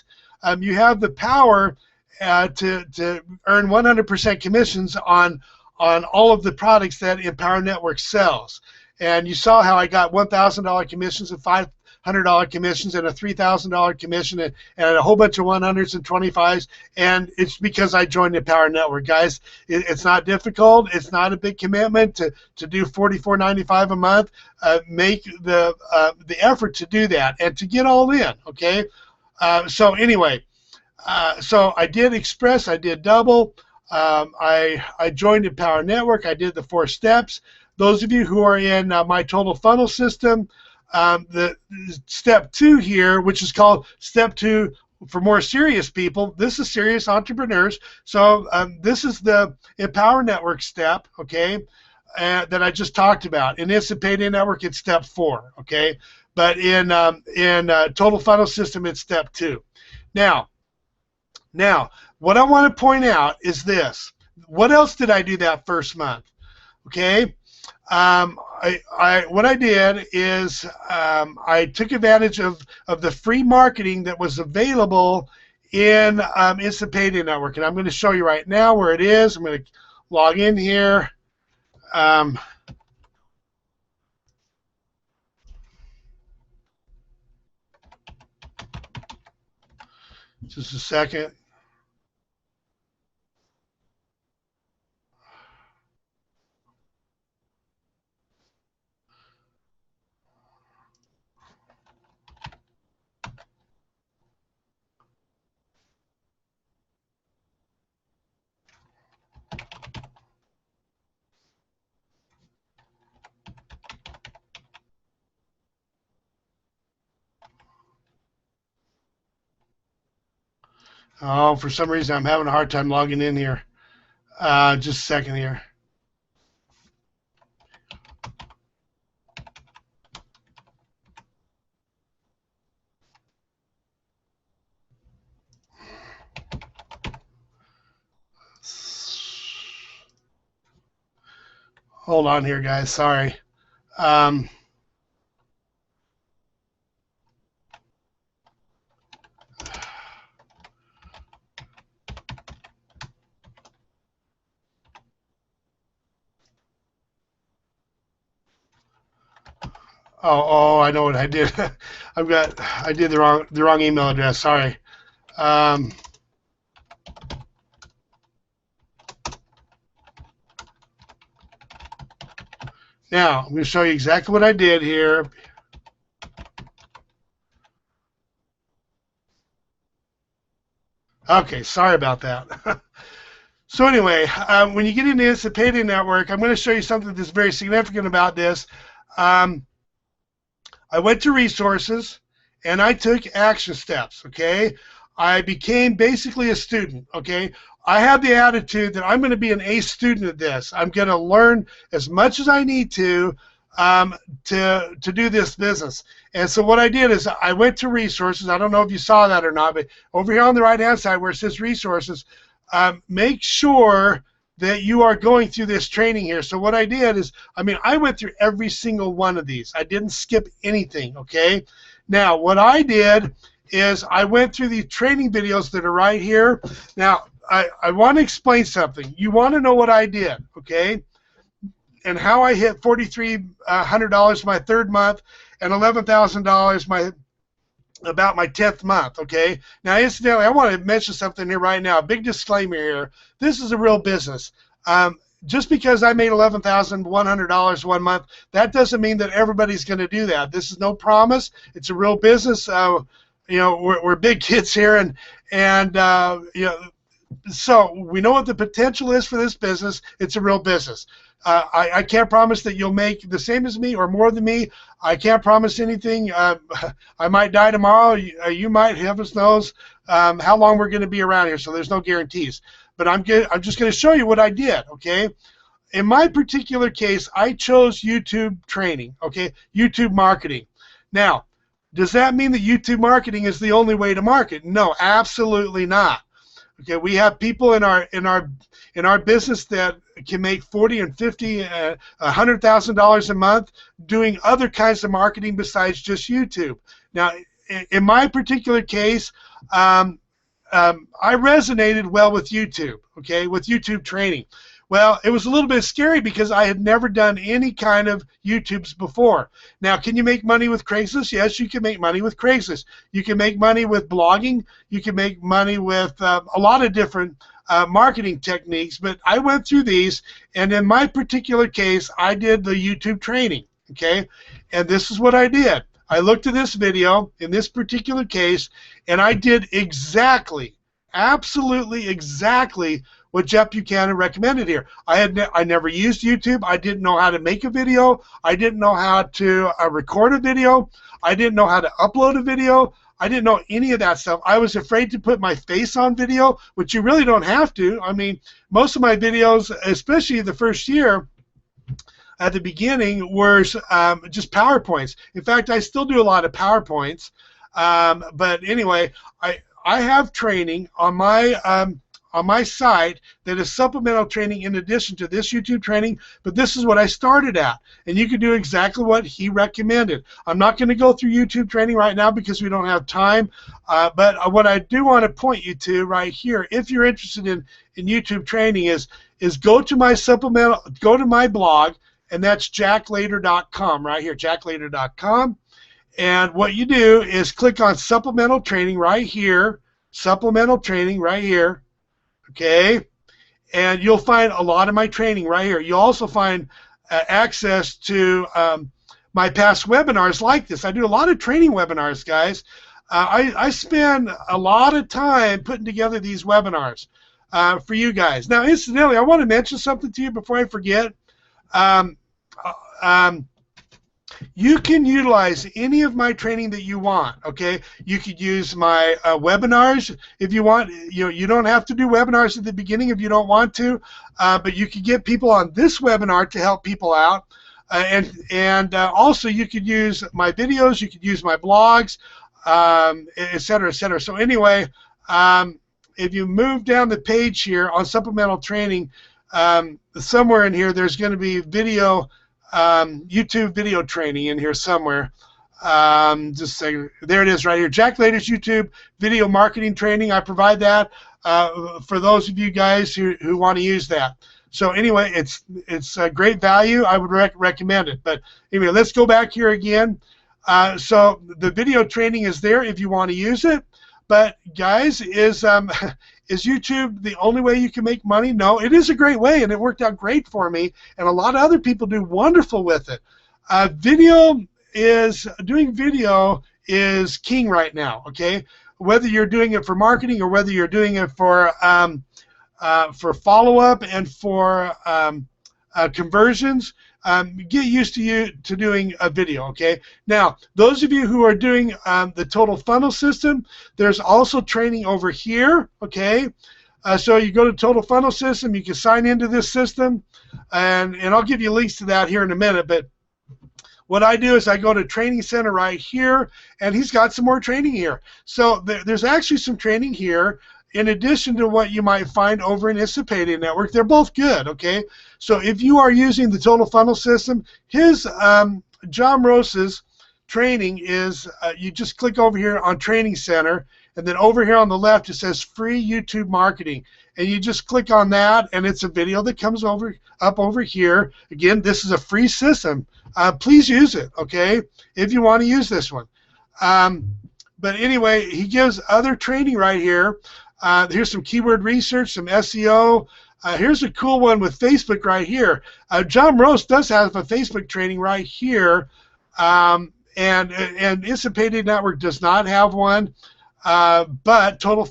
B: you have the power to earn 100% commissions on all of the products that Empower Network sells. And you saw how I got $1,000 commissions and $500 commissions and a $3,000 commission and a whole bunch of 100s and 25s. And it's because I joined Empower Network, guys. It's not difficult. It's not a big commitment to do $44.95 a month. Make the effort to do that and to get all in, okay? So anyway, so I did express, I did double. I joined Empower Network. I did the 4 steps. Those of you who are in my total funnel system, the step 2 here, which is called step 2 for more serious people. This is serious entrepreneurs. So this is the Empower Network step, okay, that I just talked about. In Instant Payday Network, it's step 4, okay, but in total funnel system, it's step 2. Now, what I want to point out is this. What else did I do that first month? Okay, what I did is I took advantage of the free marketing that was available in Instant Payday Network, and I'm going to show you right now where it is. I'm going to log in here. Just a second. Oh, for some reason I'm having a hard time logging in here. Just a second here. Hold on here, guys. Sorry. Oh, I know what I did. I did the wrong email address. Sorry. Now, I'm going to show you exactly what I did here. Okay, sorry about that. So anyway, when you get into Instant Payday Network, I'm going to show you something that's very significant about this. I went to resources, and I took action steps, okay? I became basically a student, okay? I had the attitude that I'm going to be an A student at this. I'm going to learn as much as I need to do this business. And so what I did is I went to resources. I don't know if you saw that or not, but over here on the right-hand side where it says resources, make sure that you are going through this training here. So what I did is, I went through every single one of these. I didn't skip anything, okay? Now, what I did is I went through the training videos that are right here. Now, I want to explain something. You want to know what I did, okay? And how I hit $4,300 my third month and $11,000 about my 10th month, okay? Now, incidentally, I want to mention something here right now. A big disclaimer here. This is a real business. Just because I made $11,100 one month, that doesn't mean that everybody's going to do that. This is no promise. It's a real business. We're big kids here, and so we know what the potential is for this business. It's a real business. I can't promise that you'll make the same as me or more than me. I can't promise anything. I might die tomorrow. You might. Heaven knows how long we're going to be around here. So there's no guarantees. But I'm just going to show you what I did. Okay. In my particular case, I chose YouTube training. Okay. YouTube marketing. Now, does that mean that YouTube marketing is the only way to market? No, absolutely not. Okay, we have people in our business that can make $40,000 and $50,000, $100,000 a month doing other kinds of marketing besides just YouTube. Now, in my particular case, I resonated well with YouTube. Okay, with YouTube training. Well, it was a little bit scary because I had never done any kind of YouTubes before. Now, can you make money with Craigslist? Yes, you can make money with Craigslist. You can make money with blogging. You can make money with a lot of different marketing techniques, but I went through these, and in my particular case, I did the YouTube training, okay? And this is what I did. I looked at this video in this particular case, and I did exactly, absolutely exactly what Jeff Buchanan recommended here. I never used YouTube. I didn't know how to make a video. I didn't know how to record a video. I didn't know how to upload a video. I didn't know any of that stuff. I was afraid to put my face on video, which you really don't have to. Most of my videos, especially the first year, at the beginning, were just PowerPoints. In fact, I still do a lot of PowerPoints. But anyway, I have training on my site that is supplemental training in addition to this YouTube training, but this is what I started at, and you can do exactly what he recommended. I'm not going to go through YouTube training right now because we don't have time, but what I do want to point you to right here, if you're interested in YouTube training, is go to my supplemental, go to my blog, and that's jacklater.com right here, jacklater.com, and what you do is click on supplemental training right here, supplemental training right here. Okay, and you'll find a lot of my training right here. You'll also find access to my past webinars like this. I do a lot of training webinars, guys. I spend a lot of time putting together these webinars for you guys. Now, incidentally, I want to mention something to you before I forget. You can utilize any of my training that you want, okay? You could use my webinars if you want. You don't have to do webinars at the beginning if you don't want to, but you could get people on this webinar to help people out. And also you could use my videos, you could use my blogs, et cetera, et cetera. So anyway, if you move down the page here on supplemental training, somewhere in here there's going to be video, YouTube video training in here somewhere. Just say, there it is right here. Jack Later's YouTube video marketing training. I provide that for those of you guys who want to use that. So anyway, it's a great value. I would recommend it. But anyway, let's go back here again. So the video training is there if you want to use it. But guys, Is YouTube the only way you can make money? No, it is a great way, and it worked out great for me, and a lot of other people do wonderful with it. Doing video is king right now, okay? Whether you're doing it for marketing or whether you're doing it for follow-up and for conversions, get used to doing a video, okay? Now, those of you who are doing the total funnel system, there's also training over here, okay? So you go to total funnel system, you can sign into this system, and I'll give you links to that here in a minute, but what I do is I go to Training Center right here, and he's got some more training here. So there's actually some training here in addition to what you might find over in Isipayday Network. They're both good, okay? So if you are using the total funnel system, his John Rose's training is you just click over here on Training Center, and then over here on the left it says free YouTube marketing, and you just click on that, and it's a video that comes up over here. Again, this is a free system. Please use it, okay, if you want to use this one. But anyway, he gives other training right here. Here's some keyword research, some SEO. Here's a cool one with Facebook right here. John Rose does have a Facebook training right here, and Isipayday Network does not have one, but Total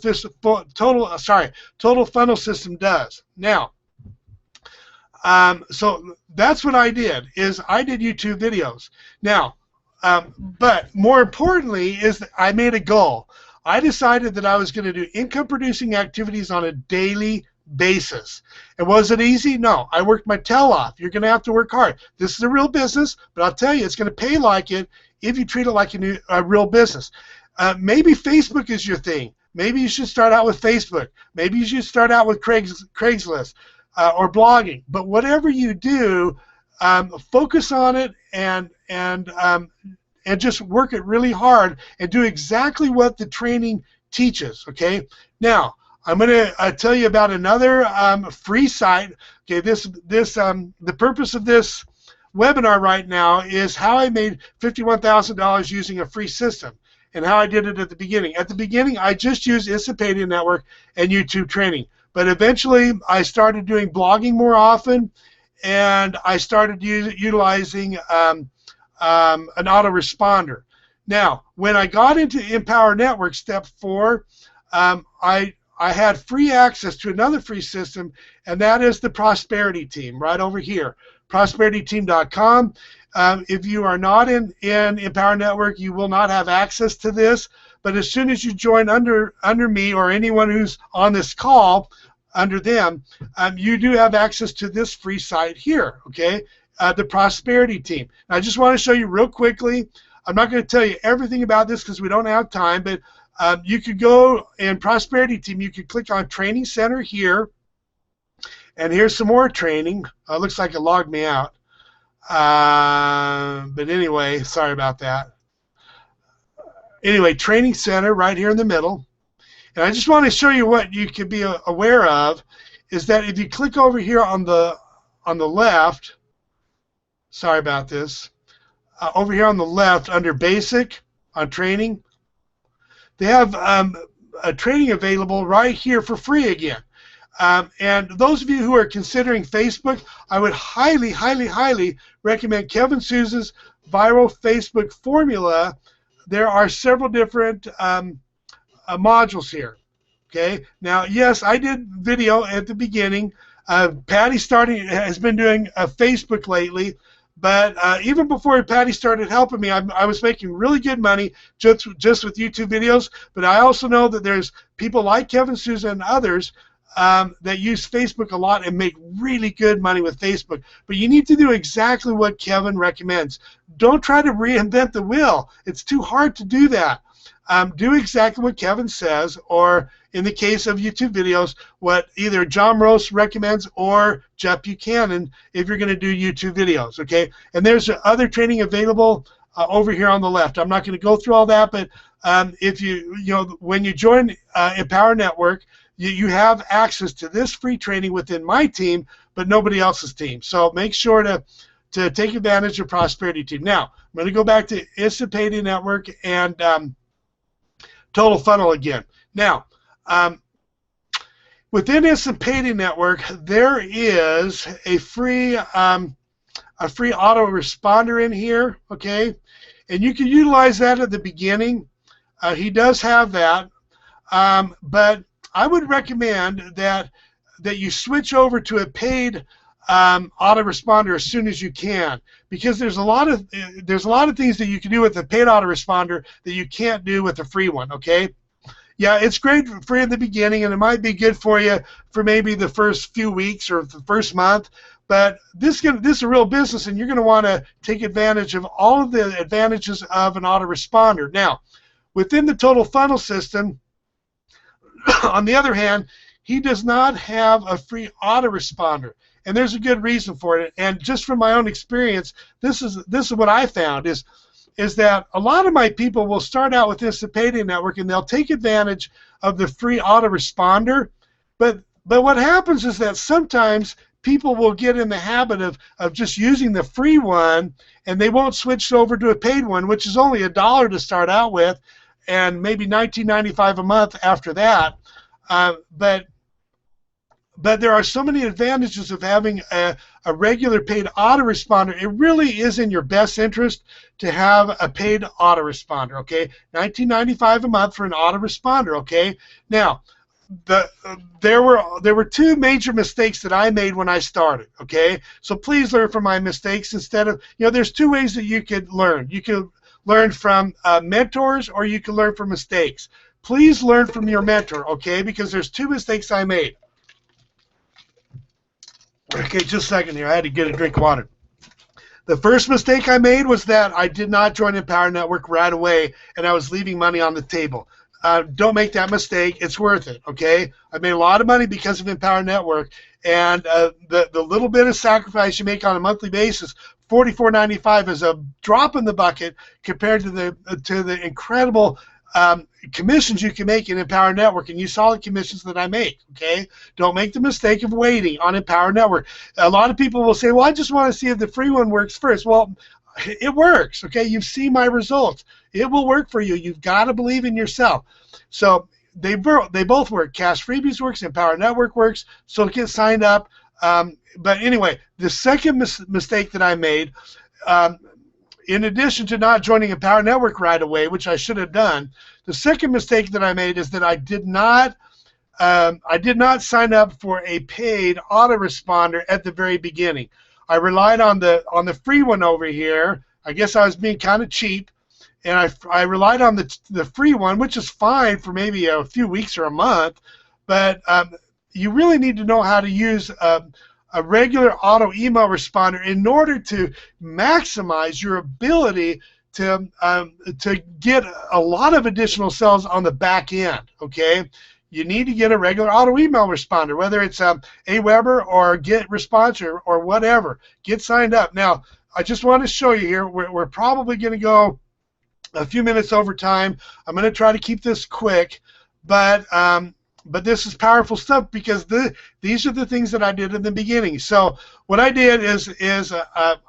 B: Funnel System does. Now, so that's what I did. I did YouTube videos. Now, but more importantly is that I made a goal. I decided that I was going to do income-producing activities on a daily basis. And was it easy? No. I worked my tail off. You're going to have to work hard. This is a real business, but I'll tell you, it's going to pay like it if you treat it like a real business. Maybe Facebook is your thing. Maybe you should start out with Facebook. Maybe you should start out with Craigslist or blogging. But whatever you do, focus on it and just work it really hard and do exactly what the training teaches, okay? Now, I'm going to tell you about another free site. Okay, the purpose of this webinar right now is how I made $51,000 using a free system and how I did it at the beginning. At the beginning, I just used Isipayday Network and YouTube training, but eventually I started doing blogging more often, and I started utilizing an autoresponder. Now, when I got into Empower Network Step 4, I had free access to another free system, and that is the Prosperity Team right over here, prosperityteam.com. If you are not in Empower Network, you will not have access to this, but as soon as you join under me or anyone who's on this call, under them, you do have access to this free site here, okay? The Prosperity Team. Now, I just want to show you real quickly. I'm not going to tell you everything about this because we don't have time, but you could go in Prosperity Team. You could click on Training Center here, and here's some more training. Looks like it logged me out. But anyway, sorry about that. Anyway, Training Center right here in the middle. And I just want to show you what you could be aware of is that if you click over here on the left, sorry about this, over here on the left under Basic on Training, they have a training available right here for free again. And those of you who are considering Facebook, I would highly, highly, highly recommend Kevin Souza's Viral Facebook Formula. There are several different modules here. Okay. Now, yes, I did video at the beginning. Patty has been doing Facebook lately, but even before Patty started helping me, I was making really good money just with YouTube videos. But I also know that there's people like Kevin Souza and others that use Facebook a lot and make really good money with Facebook. But you need to do exactly what Kevin recommends. Don't try to reinvent the wheel. It's too hard to do that. Do exactly what Kevin says, or in the case of YouTube videos, what either John Rose recommends or Jeff Buchanan if you're going to do YouTube videos, okay? And there's other training available over here on the left. I'm not going to go through all that, but if when you join Empower Network, you have access to this free training within my team, but nobody else's team. So make sure to take advantage of Prosperity Team. Now, I'm going to go back to Isipayday Network and Total Funnel again. Now, Within Instant Payday Network, there is a free autoresponder in here, okay? And you can utilize that at the beginning. He does have that, but I would recommend that you switch over to a paid autoresponder as soon as you can, because there's a lot of things that you can do with the paid autoresponder that you can't do with the free one. Okay. Yeah, it's great for in the beginning, and it might be good for you for maybe the first few weeks or the first month. But this is a real business, and you're going to want to take advantage of all of the advantages of an autoresponder. Now, within the Total Funnel system, on the other hand, he does not have a free autoresponder, and there's a good reason for it. And just from my own experience, this is what I found is that a lot of my people will start out with Instant Payday Network, and they'll take advantage of the free autoresponder. But what happens is that sometimes people will get in the habit of just using the free one, and they won't switch over to a paid one, which is only $1 to start out with, and maybe $19.95 a month after that. But there are so many advantages of having a regular paid autoresponder. It really is in your best interest to have a paid autoresponder, okay? $19.95 a month for an autoresponder, okay? Now, there were two major mistakes that I made when I started, okay? So please learn from my mistakes instead of, there's two ways that you could learn. You could learn from mentors, or you can learn from mistakes. Please learn from your mentor, okay? Because there's two mistakes I made. Okay, just a second here. I had to get a drink of water. The first mistake I made was that I did not join Empower Network right away, and I was leaving money on the table. Don't make that mistake. It's worth it, okay? I made a lot of money because of Empower Network, and the little bit of sacrifice you make on a monthly basis, $44.95, is a drop in the bucket compared to the incredible commissions you can make in Empower Network, and you saw the commissions that I make, okay? Don't make the mistake of waiting on Empower Network. A lot of people will say, well, I just want to see if the free one works first. Well, it works, okay? You've seen my results. It will work for you. You've got to believe in yourself. So they both work. Cash Freebies works, Empower Network works, so get signed up. But anyway, the second mistake that I made, in addition to not joining Empower Network right away, which I should have done, the second mistake that I made is that I did not sign up for a paid autoresponder at the very beginning. I relied on the free one over here. I guess I was being kind of cheap, and I relied on the free one, which is fine for maybe a few weeks or a month, but you really need to know how to use a regular auto email responder in order to maximize your ability to get a lot of additional sales on the back end, okay? You need to get a regular auto email responder, whether it's Aweber or GetResponse or whatever. Get signed up. Now, I just want to show you here, we're probably going to go a few minutes over time. I'm going to try to keep this quick, but this is powerful stuff because these are the things that I did in the beginning. So what I did is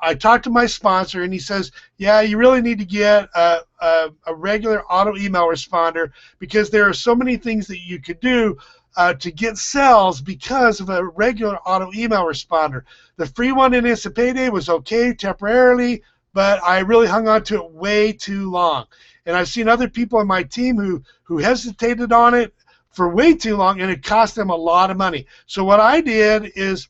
B: I talked to my sponsor, and he says, yeah, you really need to get a regular auto email responder because there are so many things that you could do to get sales because of a regular auto email responder. The free one in Instant Payday was okay temporarily, but I really hung on to it way too long. And I've seen other people on my team who hesitated on it for way too long, and it cost them a lot of money. So what I did is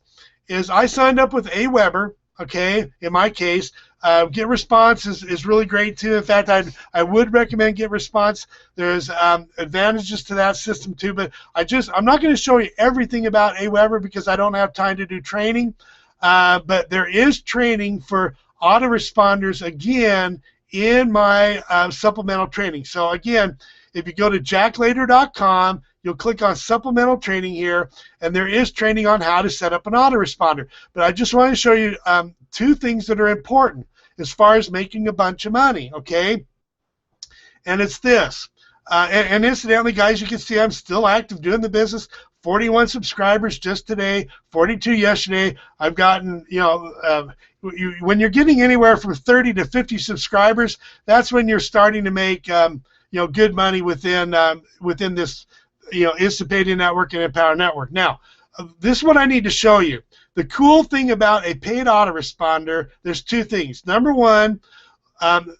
B: I signed up with Aweber, okay, in my case. GetResponse is really great too. In fact, I would recommend GetResponse. There's advantages to that system too, but I'm not going to show you everything about Aweber because I don't have time to do training, but there is training for autoresponders again in my supplemental training. So again, if you go to jacklater.com, you'll click on supplemental training here, and there is training on how to set up an autoresponder. But I just want to show you two things that are important as far as making a bunch of money, okay? And it's this. And incidentally, guys, you can see I'm still active doing the business. 41 subscribers just today, 42 yesterday. I've gotten, when you're getting anywhere from 30 to 50 subscribers, that's when you're starting to make, good money within this Instapadia Network and Empower Network. Now, this is what I need to show you. The cool thing about a paid autoresponder, there's two things. Number one, I'm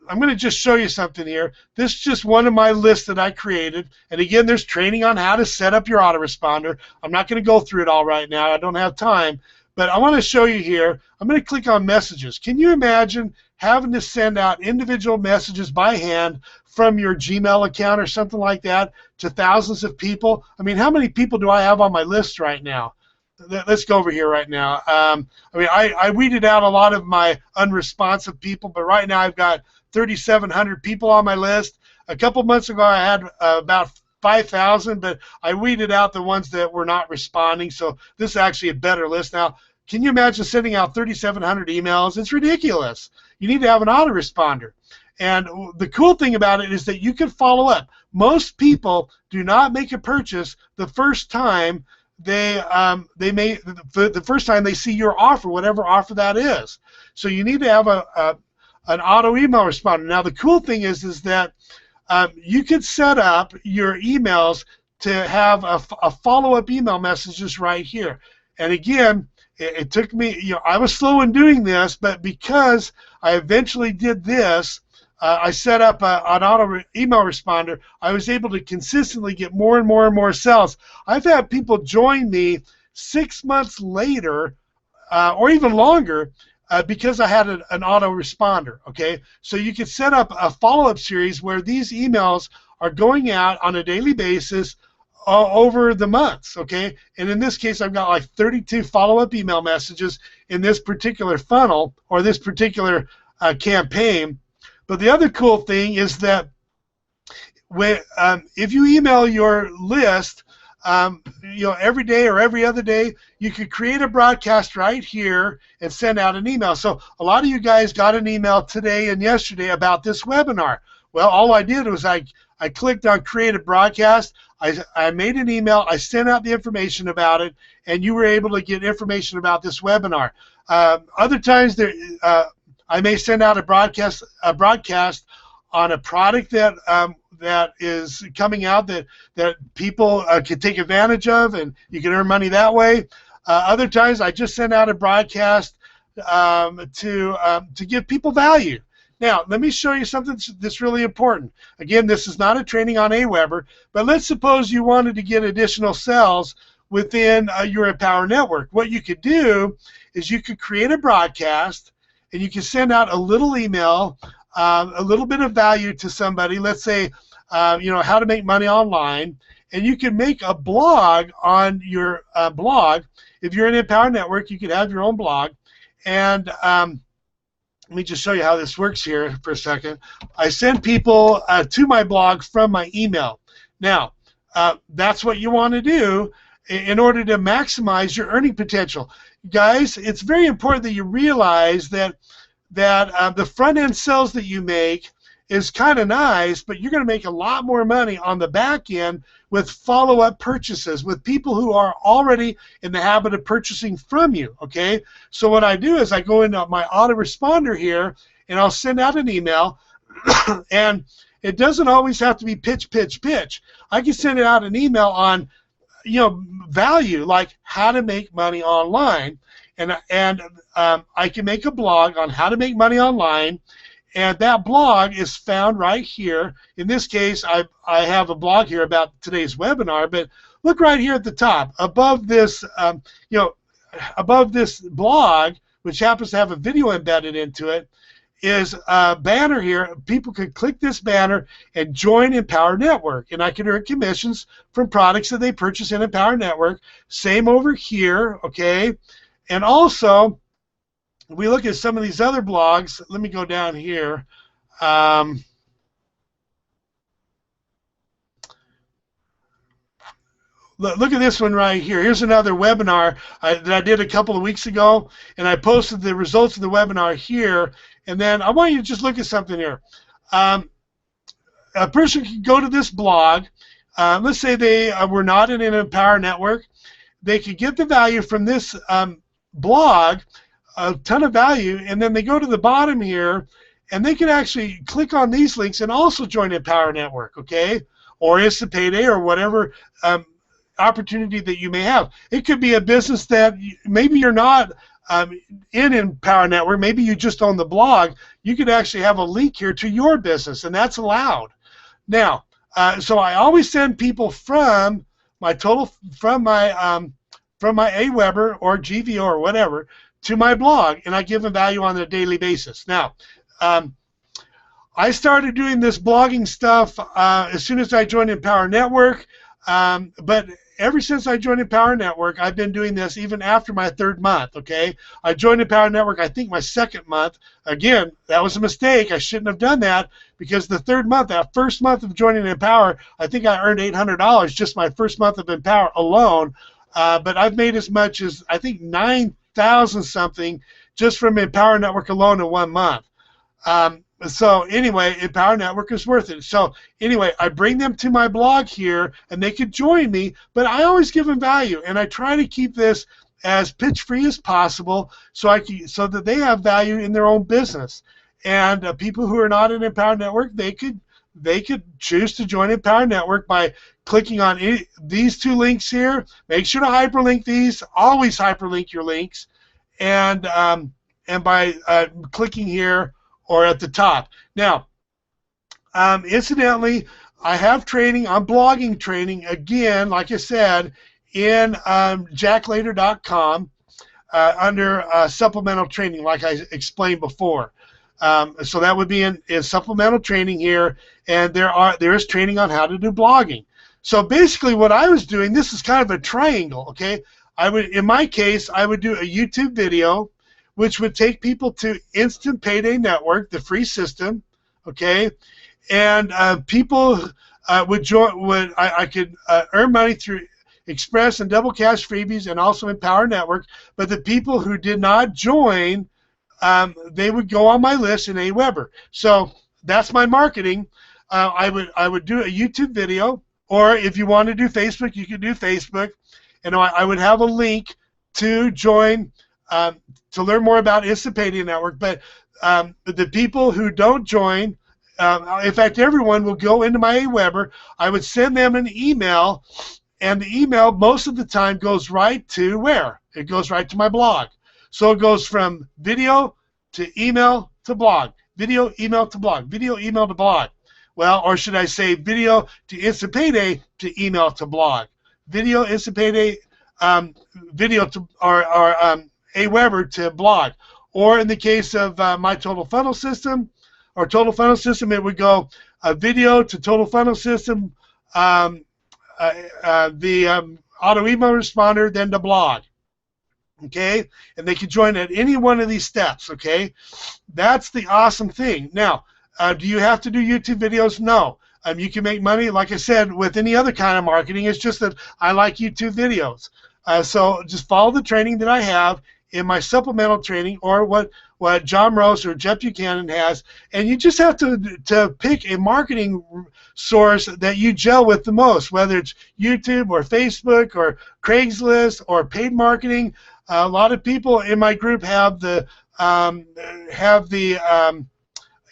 B: going to just show you something here. This is just one of my lists that I created. And again, there's training on how to set up your autoresponder. I'm not going to go through it all right now. I don't have time. But I want to show you here. I'm going to click on messages. Can you imagine having to send out individual messages by hand from your Gmail account or something like that to thousands of people? I mean, how many people do I have on my list right now? Let's go over here right now. I weeded out a lot of my unresponsive people, but right now I've got 3,700 people on my list. A couple months ago I had about 5,000, but I weeded out the ones that were not responding, so this is actually a better list now. Can you imagine sending out 3,700 emails? It's ridiculous. You need to have an autoresponder. And the cool thing about it is that you can follow up. Most people do not make a purchase the first time the first time they see your offer, whatever offer that is. So you need to have an auto email responder. Now the cool thing is that you could set up your emails to have a follow-up email messages right here. And again, it took me, I was slow in doing this, but because I eventually did this, I set up an auto email responder, I was able to consistently get more and more and more sales. I've had people join me 6 months later, or even longer, because I had an auto responder, okay? So you can set up a follow-up series where these emails are going out on a daily basis over the months, okay? And in this case, I've got like 32 follow-up email messages in this particular funnel or this particular campaign. But the other cool thing is that when, if you email your list, every day or every other day, you could create a broadcast right here and send out an email. So a lot of you guys got an email today and yesterday about this webinar. Well, all I did was I clicked on create a broadcast. I made an email. I sent out the information about it, and you were able to get information about this webinar. Other times, I may send out a broadcast on a product that is coming out that people can take advantage of, and you can earn money that way. Other times, I just send out a broadcast to give people value. Now, let me show you something that's really important. Again, this is not a training on Aweber, but let's suppose you wanted to get additional sales within your Empower network. What you could do is you could create a broadcast, and you can send out a little email, a little bit of value to somebody. Let's say, how to make money online, and you can make a blog on your blog. If you're in Empower Network, you could have your own blog, and let me just show you how this works here for a second. I send people to my blog from my email. Now, that's what you want to do in order to maximize your earning potential. Guys, it's very important that you realize that the front-end sales that you make is kind of nice, but you're going to make a lot more money on the back end with follow-up purchases, with people who are already in the habit of purchasing from you, okay? So what I do is I go into my autoresponder here, and I'll send out an email, and it doesn't always have to be pitch, pitch, pitch. I can send out an email on, value, like how to make money online, and I can make a blog on how to make money online. And that blog is found right here. In this case, I have a blog here about today's webinar, but look right here at the top. Above this, above this blog, which happens to have a video embedded into it, is a banner here. People can click this banner and join Empower Network, and I can earn commissions from products that they purchase in Empower Network. Same over here, okay? And also, we look at some of these other blogs. Let me go down here. Look at this one right here. Here's another webinar that I did a couple of weeks ago, and I posted the results of the webinar here. And then I want you to just look at something here. A person can go to this blog. Let's say they were not in an Empower Network. They could get the value from this blog, a ton of value, and then they go to the bottom here, and they can actually click on these links and also join Empower Network, okay? or Instant Payday or whatever opportunity that you may have. It could be a business that maybe you're not in Empower Network. Maybe you just own the blog. You could actually have a link here to your business, and that's allowed. Now, so I always send people from my Aweber or GVO or whatever to my blog, and I give them value on a daily basis. Now, I started doing this blogging stuff as soon as I joined Empower Network, but ever since I joined Empower Network, I've been doing this even after my 3rd month, okay? I joined Empower Network, I think, my 2nd month. Again, that was a mistake. I shouldn't have done that because the 3rd month, that first month of joining Empower, I think I earned $800 just my first month of Empower alone. But I've made as much as, I think, 9,000 something just from Empower Network alone in 1 month. So anyway, Empower Network is worth it. So anyway, I bring them to my blog here, and they could join me, but I always give them value, and I try to keep this as pitch-free as possible so that they have value in their own business. And people who are not in Empower Network, they could choose to join Empower Network by clicking on these 2 links here. Make sure to hyperlink these. Always hyperlink your links, and by clicking here or at the top. Now, incidentally, I have training, I'm blogging training, again, like I said, in jacklater.com under supplemental training, like I explained before. So that would be in supplemental training here, and there is training on how to do blogging. So basically what I was doing, this is kind of a triangle, okay? In my case, I would do a YouTube video, which would take people to Instant Payday Network, the free system, okay? And people would join. I could earn money through Express and Double Cash freebies, and also Empower Network. But the people who did not join, they would go on my list in Aweber. So that's my marketing. I would do a YouTube video, or if you want to do Facebook, you could do Facebook, and I would have a link to join. To learn more about Instant Payday Network, but the people who don't join, in fact, everyone will go into my Aweber. I would send them an email, and the email most of the time goes right to where? It goes right to my blog. So it goes from video to email to blog, video, email to blog, video, email to blog. Well, or should I say video to Instant Payday to email to blog, video, Instant Payday, video to Aweber to blog. Or in the case of my Total Funnel System, or Total Funnel System, it would go video to Total Funnel System, the auto email responder, then to blog. Okay, and they can join at any one of these steps. Okay, that's the awesome thing. Now, do you have to do YouTube videos? No. You can make money, like I said, with any other kind of marketing. It's just that I like YouTube videos. So just follow the training that I have in my supplemental training, or what John Rose or Jeff Buchanan has, and you just have to pick a marketing source that you gel with the most, whether it's YouTube or Facebook or Craigslist or paid marketing. A lot of people in my group have the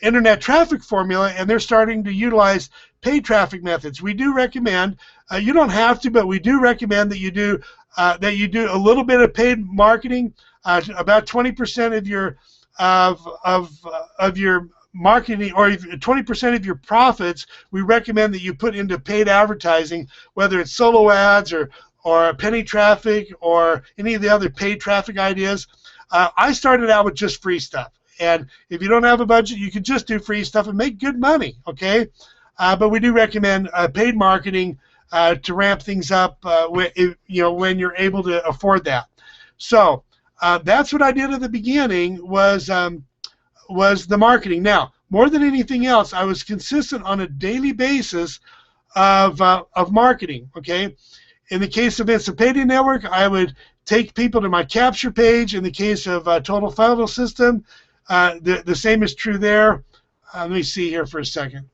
B: internet traffic formula, and they're starting to utilize paid traffic methods. We do recommend, you don't have to, but we do recommend that you do a little bit of paid marketing, about 20% of your marketing, or 20% of your profits. We recommend that you put into paid advertising, whether it's solo ads or penny traffic or any of the other paid traffic ideas. I started out with just free stuff, and if you don't have a budget, you can just do free stuff and make good money. Okay, but we do recommend paid marketing to ramp things up when you're able to afford that. So that's what I did at the beginning, was the marketing. Now, more than anything else, I was consistent on a daily basis of marketing. Okay, in the case of Instant Payday Network, I would take people to my capture page. In the case of Total Funnel System, the same is true there. Let me see here for a second.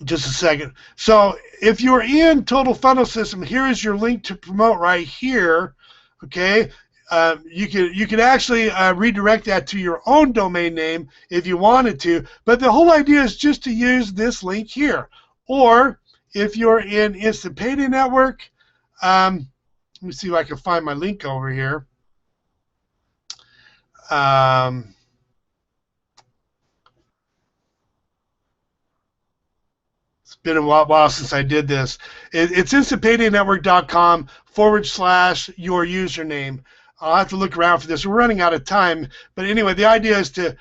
B: Just a second. So if you're in Total Funnel System, here is your link to promote right here. Okay, you could actually redirect that to your own domain name if you wanted to. But the whole idea is just to use this link here. Or if you're in Instant Payday Network, let me see if I can find my link over here. It's been a while since I did this. It's instantpaydaynetwork.com/your username. I'll have to look around for this. We're running out of time, but anyway, the idea is to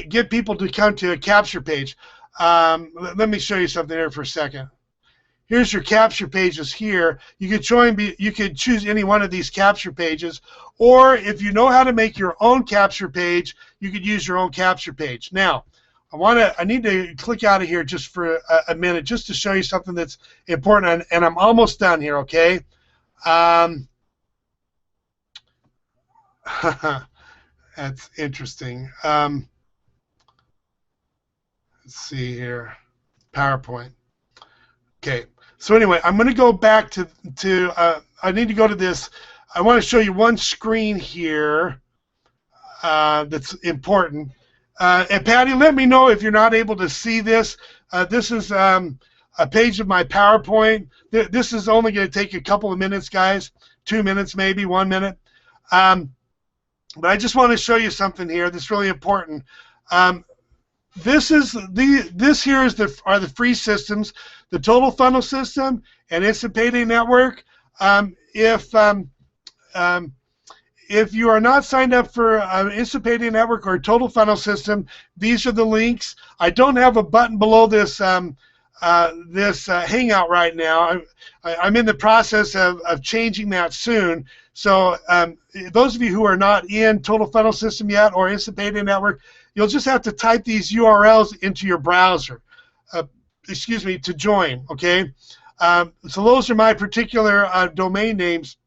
B: get people to come to a capture page. Let me show you something here for a second. Here's your capture pages here. You could choose any one of these capture pages, or if you know how to make your own capture page, you could use your own capture page. Now, I need to click out of here just for a minute, just to show you something that's important, and I'm almost done here, okay? That's interesting. Let's see here, PowerPoint. Okay, so anyway, I'm going to go back to I need to go to this. I want to show you one screen here that's important. And Patty, let me know if you're not able to see this. This is a page of my PowerPoint. This is only going to take a couple of minutes, guys. 2 minutes, maybe 1 minute. But I just want to show you something here that's really important. This here are the free systems, the Total Funnel System and Instant Payday Network. If you are not signed up for Instant Payday Network or Total Funnel System, these are the links. I don't have a button below this Hangout right now. I'm in the process of changing that soon. So those of you who are not in Total Funnel System yet or Instant Payday Network, you'll just have to type these URLs into your browser, to join, okay? So those are my particular domain names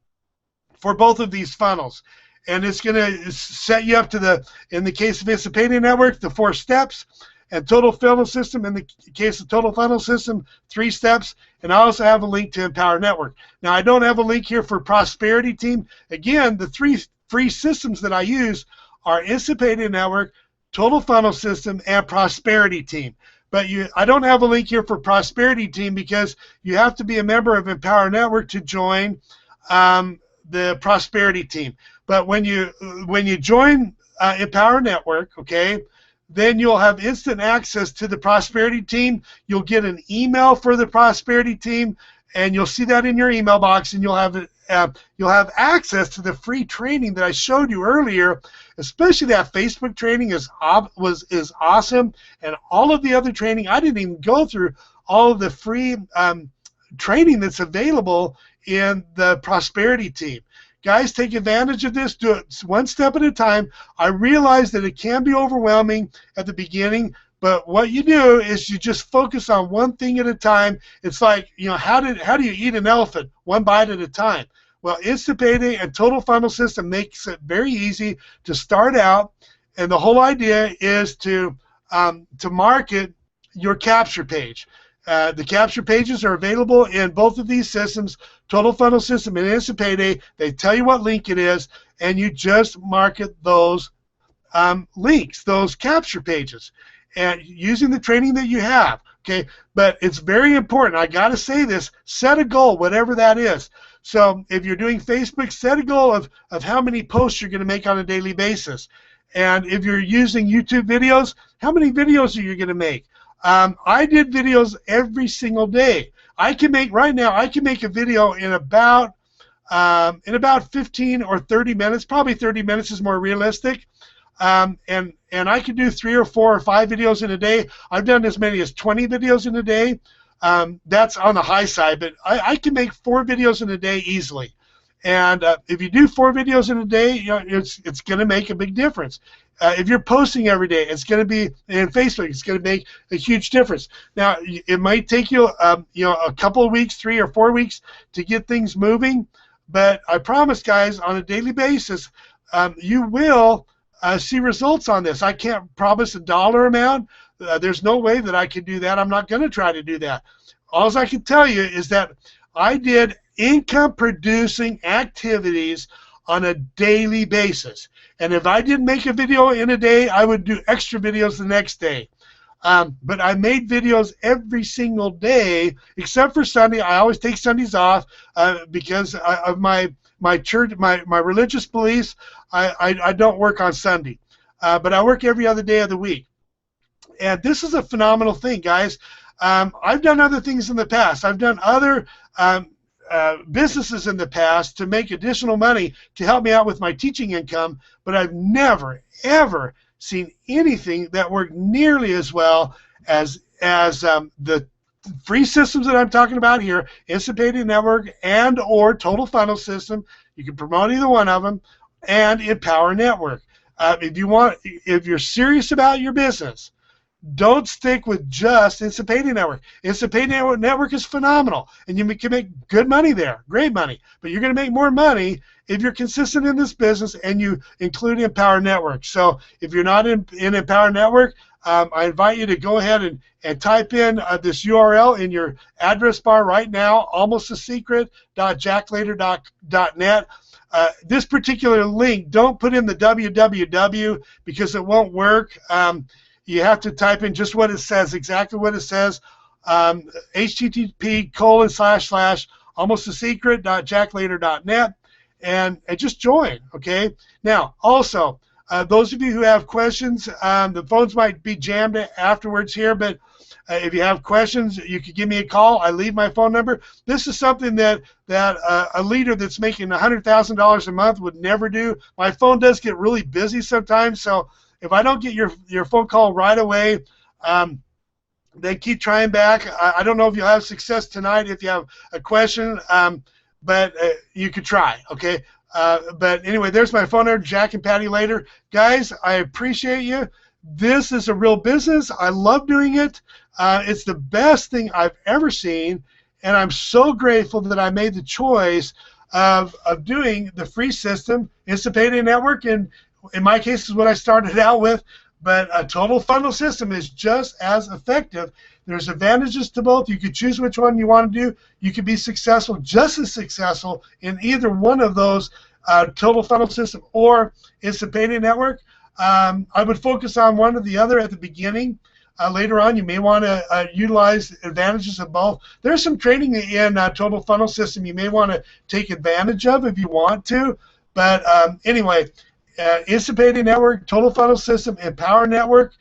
B: for both of these funnels. And it's going to set you up to in the case of Instant Payday Network, the 4 steps, and Total Funnel System, in the case of Total Funnel System, 3 steps, and I also have a link to Empower Network. Now, I don't have a link here for Prosperity Team. Again, the 3 free systems that I use are Instant Payday Network, Total Funnel System, and Prosperity Team. But I don't have a link here for Prosperity Team because you have to be a member of Empower Network to join the Prosperity Team. But when you join Empower Network, okay, then you'll have instant access to the Prosperity Team. You'll get an email for the Prosperity Team, and you'll see that in your email box, and you'll have access to the free training that I showed you earlier. Especially that Facebook training is awesome, and all of the other training. I didn't even go through all of the free training that's available in the Prosperity Team. Guys, take advantage of this. Do it one step at a time. I realize that it can be overwhelming at the beginning, but what you do is you just focus on one thing at a time. It's like, how do you eat an elephant? One bite at a time. Well, Instant Payday and Total Funnel System makes it very easy to start out, and the whole idea is to market your capture page. The capture pages are available in both of these systems, Total Funnel System and Instant Payday. They tell you what link it is, and you just market those links, those capture pages, and using the training that you have. Okay, but it's very important. I got to say this: set a goal, whatever that is. So if you're doing Facebook, set a goal of how many posts you're going to make on a daily basis. And if you're using YouTube videos, how many videos are you going to make? I did videos every single day. I can make a video in about 15 or 30 minutes. Probably 30 minutes is more realistic. And I can do 3 or 4 or 5 videos in a day. I've done as many as 20 videos in a day. That's on the high side, but I can make 4 videos in a day easily. And if you do 4 videos in a day, it's going to make a big difference. If you're posting every day, it's going to be in Facebook. It's going to make a huge difference. Now, it might take you, a couple of weeks, 3 or 4 weeks, to get things moving. But I promise, guys, on a daily basis, you will see results on this. I can't promise a dollar amount. There's no way that I can do that. I'm not going to try to do that. All I can tell you is that I did income-producing activities on a daily basis. And if I didn't make a video in a day, I would do extra videos the next day. But I made videos every single day, except for Sunday. I always take Sundays off because of my church, my religious beliefs. I don't work on Sunday, but I work every other day of the week. And this is a phenomenal thing, guys. I've done other things in the past. I've done other businesses in the past to make additional money to help me out with my teaching income, but I've never, ever seen anything that worked nearly as well as the free systems that I'm talking about here, Instant Payday Network and or Total Funnel System. You can promote either one of them, and Empower Network. If you're serious about your business, don't stick with just Instant Payday Network. Instant Payday Network is phenomenal, and you can make good money there, great money. But you're going to make more money if you're consistent in this business and you include Empower Network. So if you're not in Empower Network, I invite you to go ahead and type in this URL in your address bar right now, almostasecret.jacklater.net. This particular link, don't put in the www because it won't work. You have to type in just what it says, exactly what it says, http://almostasecret.jacklater.net, and just join, okay? Now, also, those of you who have questions, the phones might be jammed afterwards here, but if you have questions, you can give me a call. I leave my phone number. This is something that a leader that's making $100,000 a month would never do. My phone does get really busy sometimes, so if I don't get your phone call right away, then keep trying back. I don't know if you'll have success tonight if you have a question, but you could try, okay? But anyway, there's my phone number, Jack and Patty Later. Guys, I appreciate you. This is a real business. I love doing it. It's the best thing I've ever seen, and I'm so grateful that I made the choice of doing the free system, Instant Payday Network, and in my case is what I started out with, but a Total Funnel System is just as effective. There's advantages to both. You could choose which one you want to do. You could be successful, just as successful in either one of those, Total Funnel System or Instant Payday Network. I would focus on one or the other at the beginning. Later on, you may want to utilize advantages of both. There's some training in Total Funnel System you may want to take advantage of if you want to. But anyway, Instant Payday Network, Total Funnel System, Empower Network,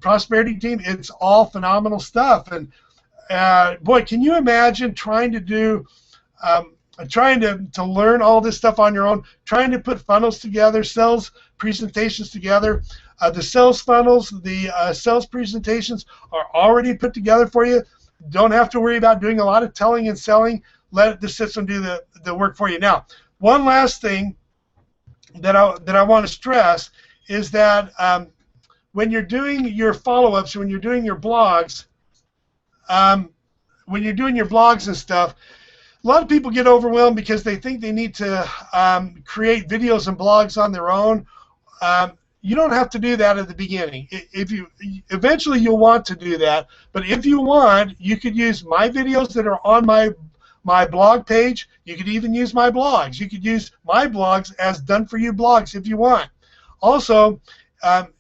B: Prosperity Team, it's all phenomenal stuff. And boy, can you imagine trying to do, trying to learn all this stuff on your own, trying to put funnels together, sales presentations together. The sales funnels, the sales presentations are already put together for you. Don't have to worry about doing a lot of telling and selling. Let the system do the work for you. Now, one last thing that I want to stress is that when you're doing your follow-ups, when you're doing your blogs, and stuff, a lot of people get overwhelmed because they think they need to create videos and blogs on their own. You don't have to do that at the beginning. Eventually you'll want to do that, but if you want, you could use my videos that are on my blog page. You could even use my blogs. You could use my blogs as done-for-you blogs if you want. Also,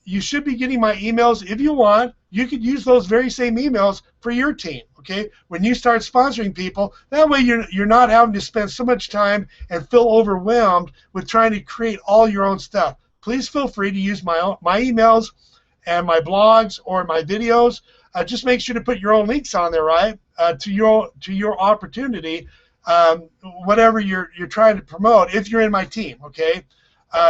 B: you should be getting my emails if you want. You could use those very same emails for your team, okay? When you start sponsoring people, that way you're not having to spend so much time and feel overwhelmed with trying to create all your own stuff. Please feel free to use my emails and my blogs or my videos. Just make sure to put your own links on there, right? To your opportunity, whatever you're trying to promote, if you're in my team, okay?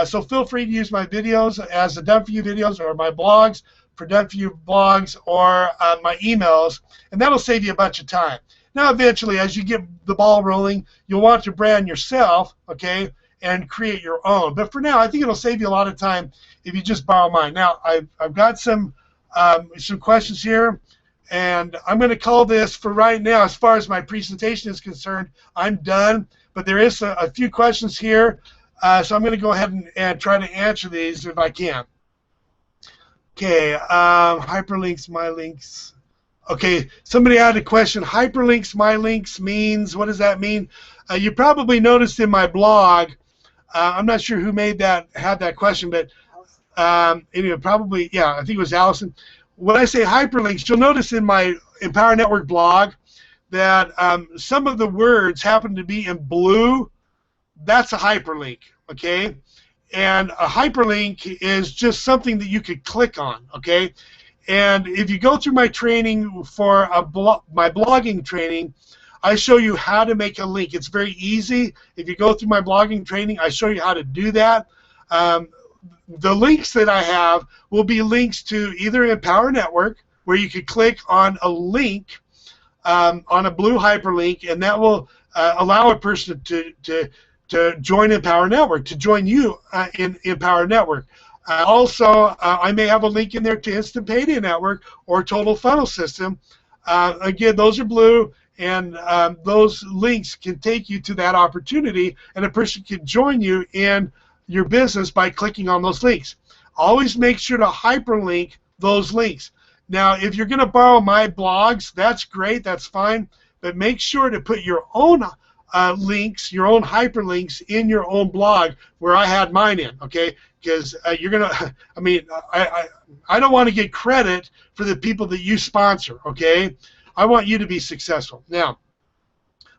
B: So feel free to use my videos as the done-for-you videos, or my blogs for done-for-you blogs, or my emails, and that'll save you a bunch of time. Now, eventually, as you get the ball rolling, you'll want to brand yourself, okay, and create your own. But for now, I think it'll save you a lot of time if you just borrow mine. Now, I've got some questions here. And I'm going to call this, for right now, as far as my presentation is concerned, I'm done. But there is a few questions here, so I'm going to go ahead and try to answer these if I can. Okay, hyperlinks, my links. Okay, somebody had a question. Hyperlinks, my links means, what does that mean? You probably noticed in my blog, I'm not sure who had that question, but anyway, probably, yeah, I think it was Allison. When I say hyperlinks, you'll notice in my Empower Network blog that some of the words happen to be in blue. That's a hyperlink, okay? And a hyperlink is just something that you could click on, okay? And if you go through my training for my blogging training, I show you how to make a link. It's very easy. If you go through my blogging training, I show you how to do that. The links that I have will be links to either Empower Network, where you could click on a link, on a blue hyperlink, and that will allow a person to join Empower Network, to join you in Empower Network. Also, I may have a link in there to Instant Payday Network or Total Funnel System. Again, those are blue, and those links can take you to that opportunity, and a person can join you in your business by clicking on those links. Always make sure to hyperlink those links. Now, if you're going to borrow my blogs, that's great, that's fine, but make sure to put your own links, your own hyperlinks in your own blog where I had mine in, okay? Because you're going to, I mean, I don't want to get credit for the people that you sponsor, okay? I want you to be successful. Now,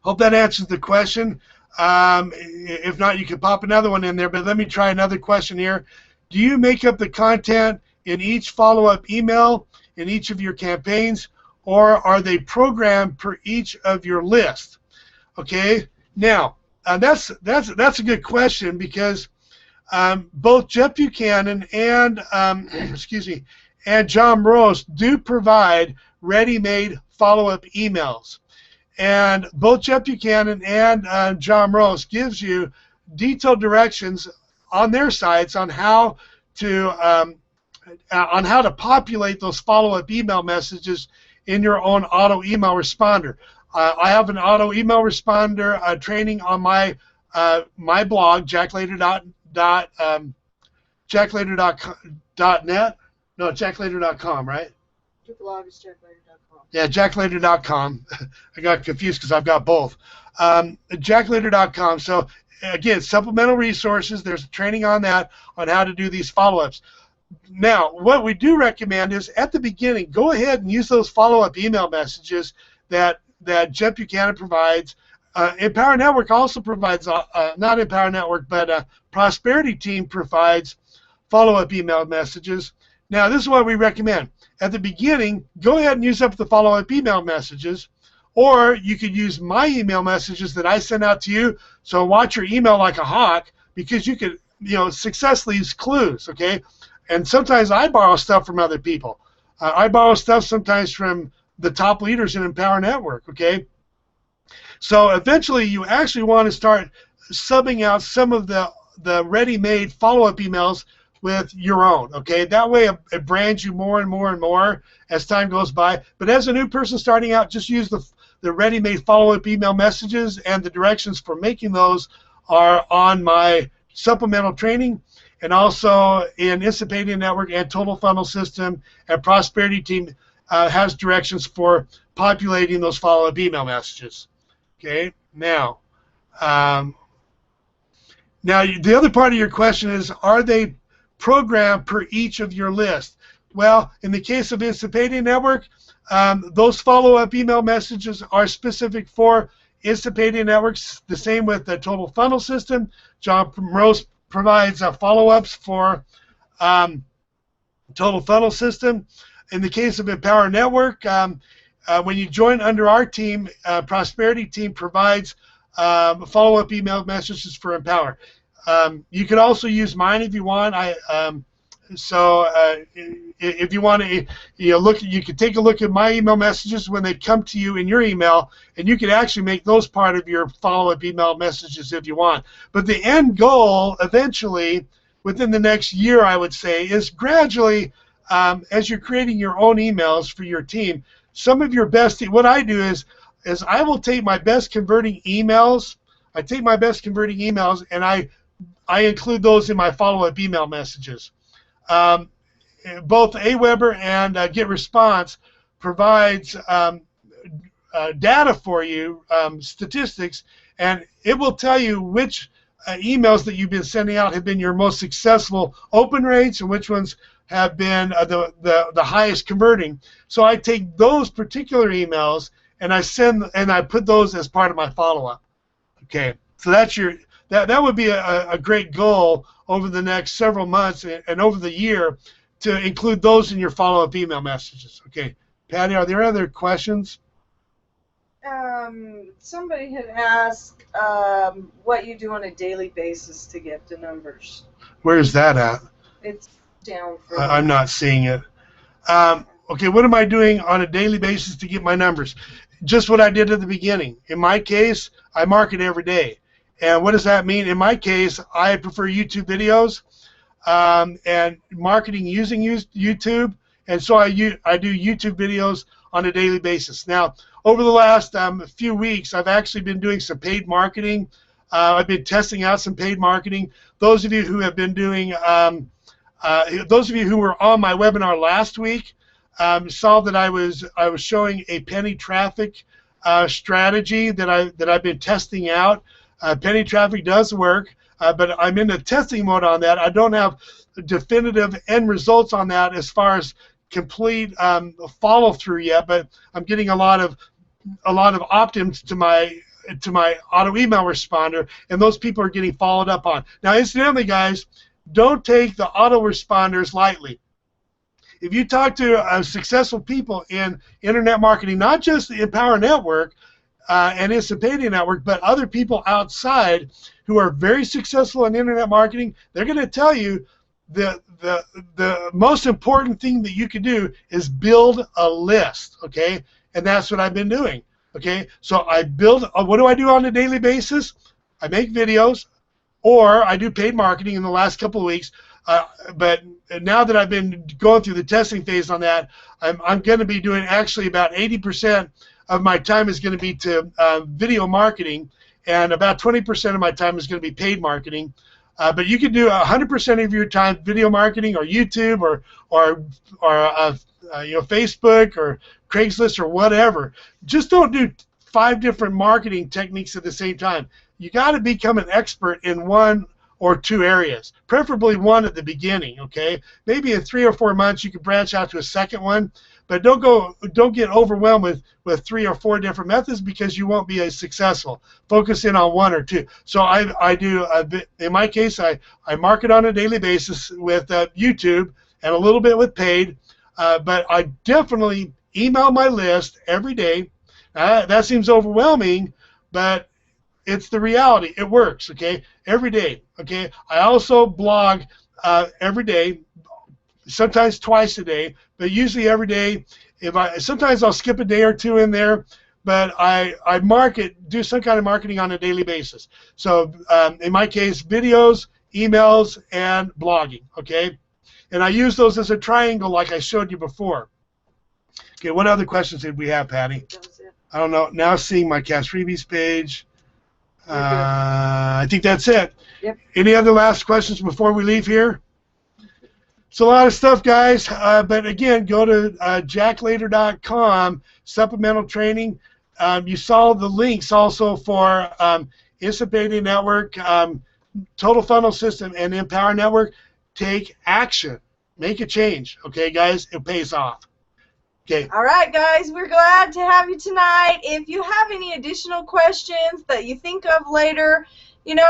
B: hope that answers the question. If not, you can pop another one in there, but let me try another question here. Do you make up the content in each follow-up email in each of your campaigns, or are they programmed per each of your lists? Okay, now that's a good question, because both Jeff Buchanan and and John Morose do provide ready-made follow-up emails. And both Jeff Buchanan and John Morose gives you detailed directions on their sites on how to populate those follow-up email messages in your own auto email responder. I have an auto email responder training on my blog, jacklater.net, right?
A: Your blog is jacklater.com.
B: Yeah, jacklater.com. I got confused because I've got both. Jacklater.com. So again, supplemental resources. There's a training on that, on how to do these follow-ups. Now, what we do recommend is at the beginning, go ahead and use those follow-up email messages that Jeff Buchanan provides. Empower Network also provides, not Empower Network, but Prosperity Team provides follow-up email messages. Now, this is what we recommend. At the beginning, go ahead and use up the follow-up email messages, or you could use my email messages that I send out to you. So watch your email like a hawk, because you could, success leaves clues, okay? And sometimes I borrow stuff from other people. I borrow stuff sometimes from the top leaders in Empower Network, okay? So eventually you actually want to start subbing out some of the ready-made follow-up emails with your own, okay? That way it brands you more and more and more as time goes by. But as a new person starting out, just use the ready-made follow-up email messages, and the directions for making those are on my supplemental training, and also in Instant Payday Network and Total Funnel System, and Prosperity Team has directions for populating those follow-up email messages. Okay, now the other part of your question is, are they programmed per each of your lists? Well, in the case of Instant Payday Network, those follow-up email messages are specific for Instant Payday Networks. The same with the Total Funnel System. John Morose provides follow-ups for Total Funnel System. In the case of Empower Network, when you join under our team, Prosperity Team provides follow-up email messages for Empower. You could also use mine if you want. If you want to, you can take a look at my email messages when they come to you in your email, and you can actually make those part of your follow-up email messages if you want. But the end goal, eventually, within the next year, I would say, is gradually, as you're creating your own emails for your team, some of your best, what I do is I will take my best converting emails, and I include those in my follow-up email messages. Both Aweber and GetResponse provides data for you, statistics, and it will tell you which emails that you've been sending out have been your most successful open rates and which ones have been the highest converting. So I take those particular emails and I put those as part of my follow-up. Okay, so that's that would be a great goal over the next several months and over the year to include those in your follow-up email messages. Okay, Patty, are there other questions?
A: Somebody had asked what you do on a daily basis to get the numbers.
B: Where is that at?
A: It's down further.
B: I'm not seeing it. Okay, what am I doing on a daily basis to get my numbers? Just what I did at the beginning. In my case, I market every day. And what does that mean? In my case, I prefer YouTube videos and marketing using YouTube. And so I do YouTube videos on a daily basis. Now, over the last few weeks, I've actually been doing some paid marketing. I've been testing out some paid marketing. Those of you who have been doing, those of you who were on my webinar last week saw that I was showing a penny traffic strategy that I've been testing out. Penny traffic does work, but I'm in the testing mode on that. I don't have definitive end results on that as far as complete follow through yet, but I'm getting a lot of opt-ins to my auto email responder, and those people are getting followed up on. Now, incidentally, guys, don't take the autoresponders lightly. If you talk to successful people in internet marketing, not just the Empower Network and Insipadia Network, but other people outside who are very successful in internet marketing, they're going to tell you the most important thing that you can do is build a list, okay? And that's what I've been doing, okay? So I build, what do I do on a daily basis? I make videos, or I do paid marketing in the last couple of weeks. But now that I've been going through the testing phase on that, I'm going to be doing actually about 80% of my time is going to be to video marketing, and about 20% of my time is going to be paid marketing. But you can do 100% of your time video marketing, or YouTube, or Facebook, or Craigslist, or whatever. Just don't do 5 different marketing techniques at the same time. You got to become an expert in 1 or 2 areas, preferably 1 at the beginning. Okay, maybe in 3 or 4 months you can branch out to a second one, but don't get overwhelmed with 3 or 4 different methods, because you won't be as successful. Focus in on 1 or 2. So I do in my case I market on a daily basis with YouTube and a little bit with paid, but I definitely email my list every day. That seems overwhelming, but it's the reality. It works, okay? Every day, okay? I also blog every day, sometimes twice a day, but usually every day. Sometimes I'll skip a day or 2 in there, but I do some kind of marketing on a daily basis. So in my case, videos, emails, and blogging, okay? And I use those as a triangle like I showed you before. Okay, what other questions did we have, Patty?
A: That was it.
B: I don't know. Now seeing my Cash Freebies page. I think that's it.
A: Yep.
B: Any other last questions before we leave here? It's a lot of stuff, guys. But again, go to jacklater.com, supplemental training. You saw the links also for Insipadia Network, Total Funnel System, and Empower Network. Take action. Make a change. Okay, guys? It pays off. Okay.
A: All right, guys, we're glad to have you tonight. If you have any additional questions that you think of later,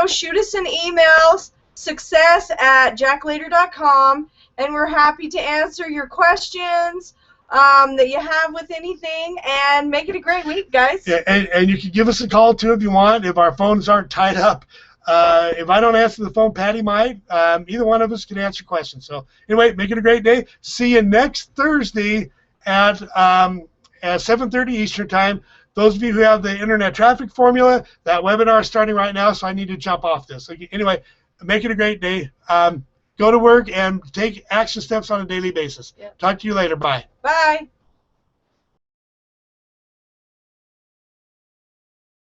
A: shoot us an email, success@jacklater.com, and we're happy to answer your questions that you have with anything, and make it a great week, guys.
B: Yeah, and you can give us a call, too, if you want, if our phones aren't tied up. If I don't answer the phone, Patty might. Either one of us can answer questions. So anyway, make it a great day. See you next Thursday at 7:30 Eastern Time. Those of you who have the Internet Traffic Formula, that webinar is starting right now, so I need to jump off this. Okay, anyway, make it a great day. Go to work and take action steps on a daily basis.
A: Yep.
B: Talk to you later. Bye.
A: Bye.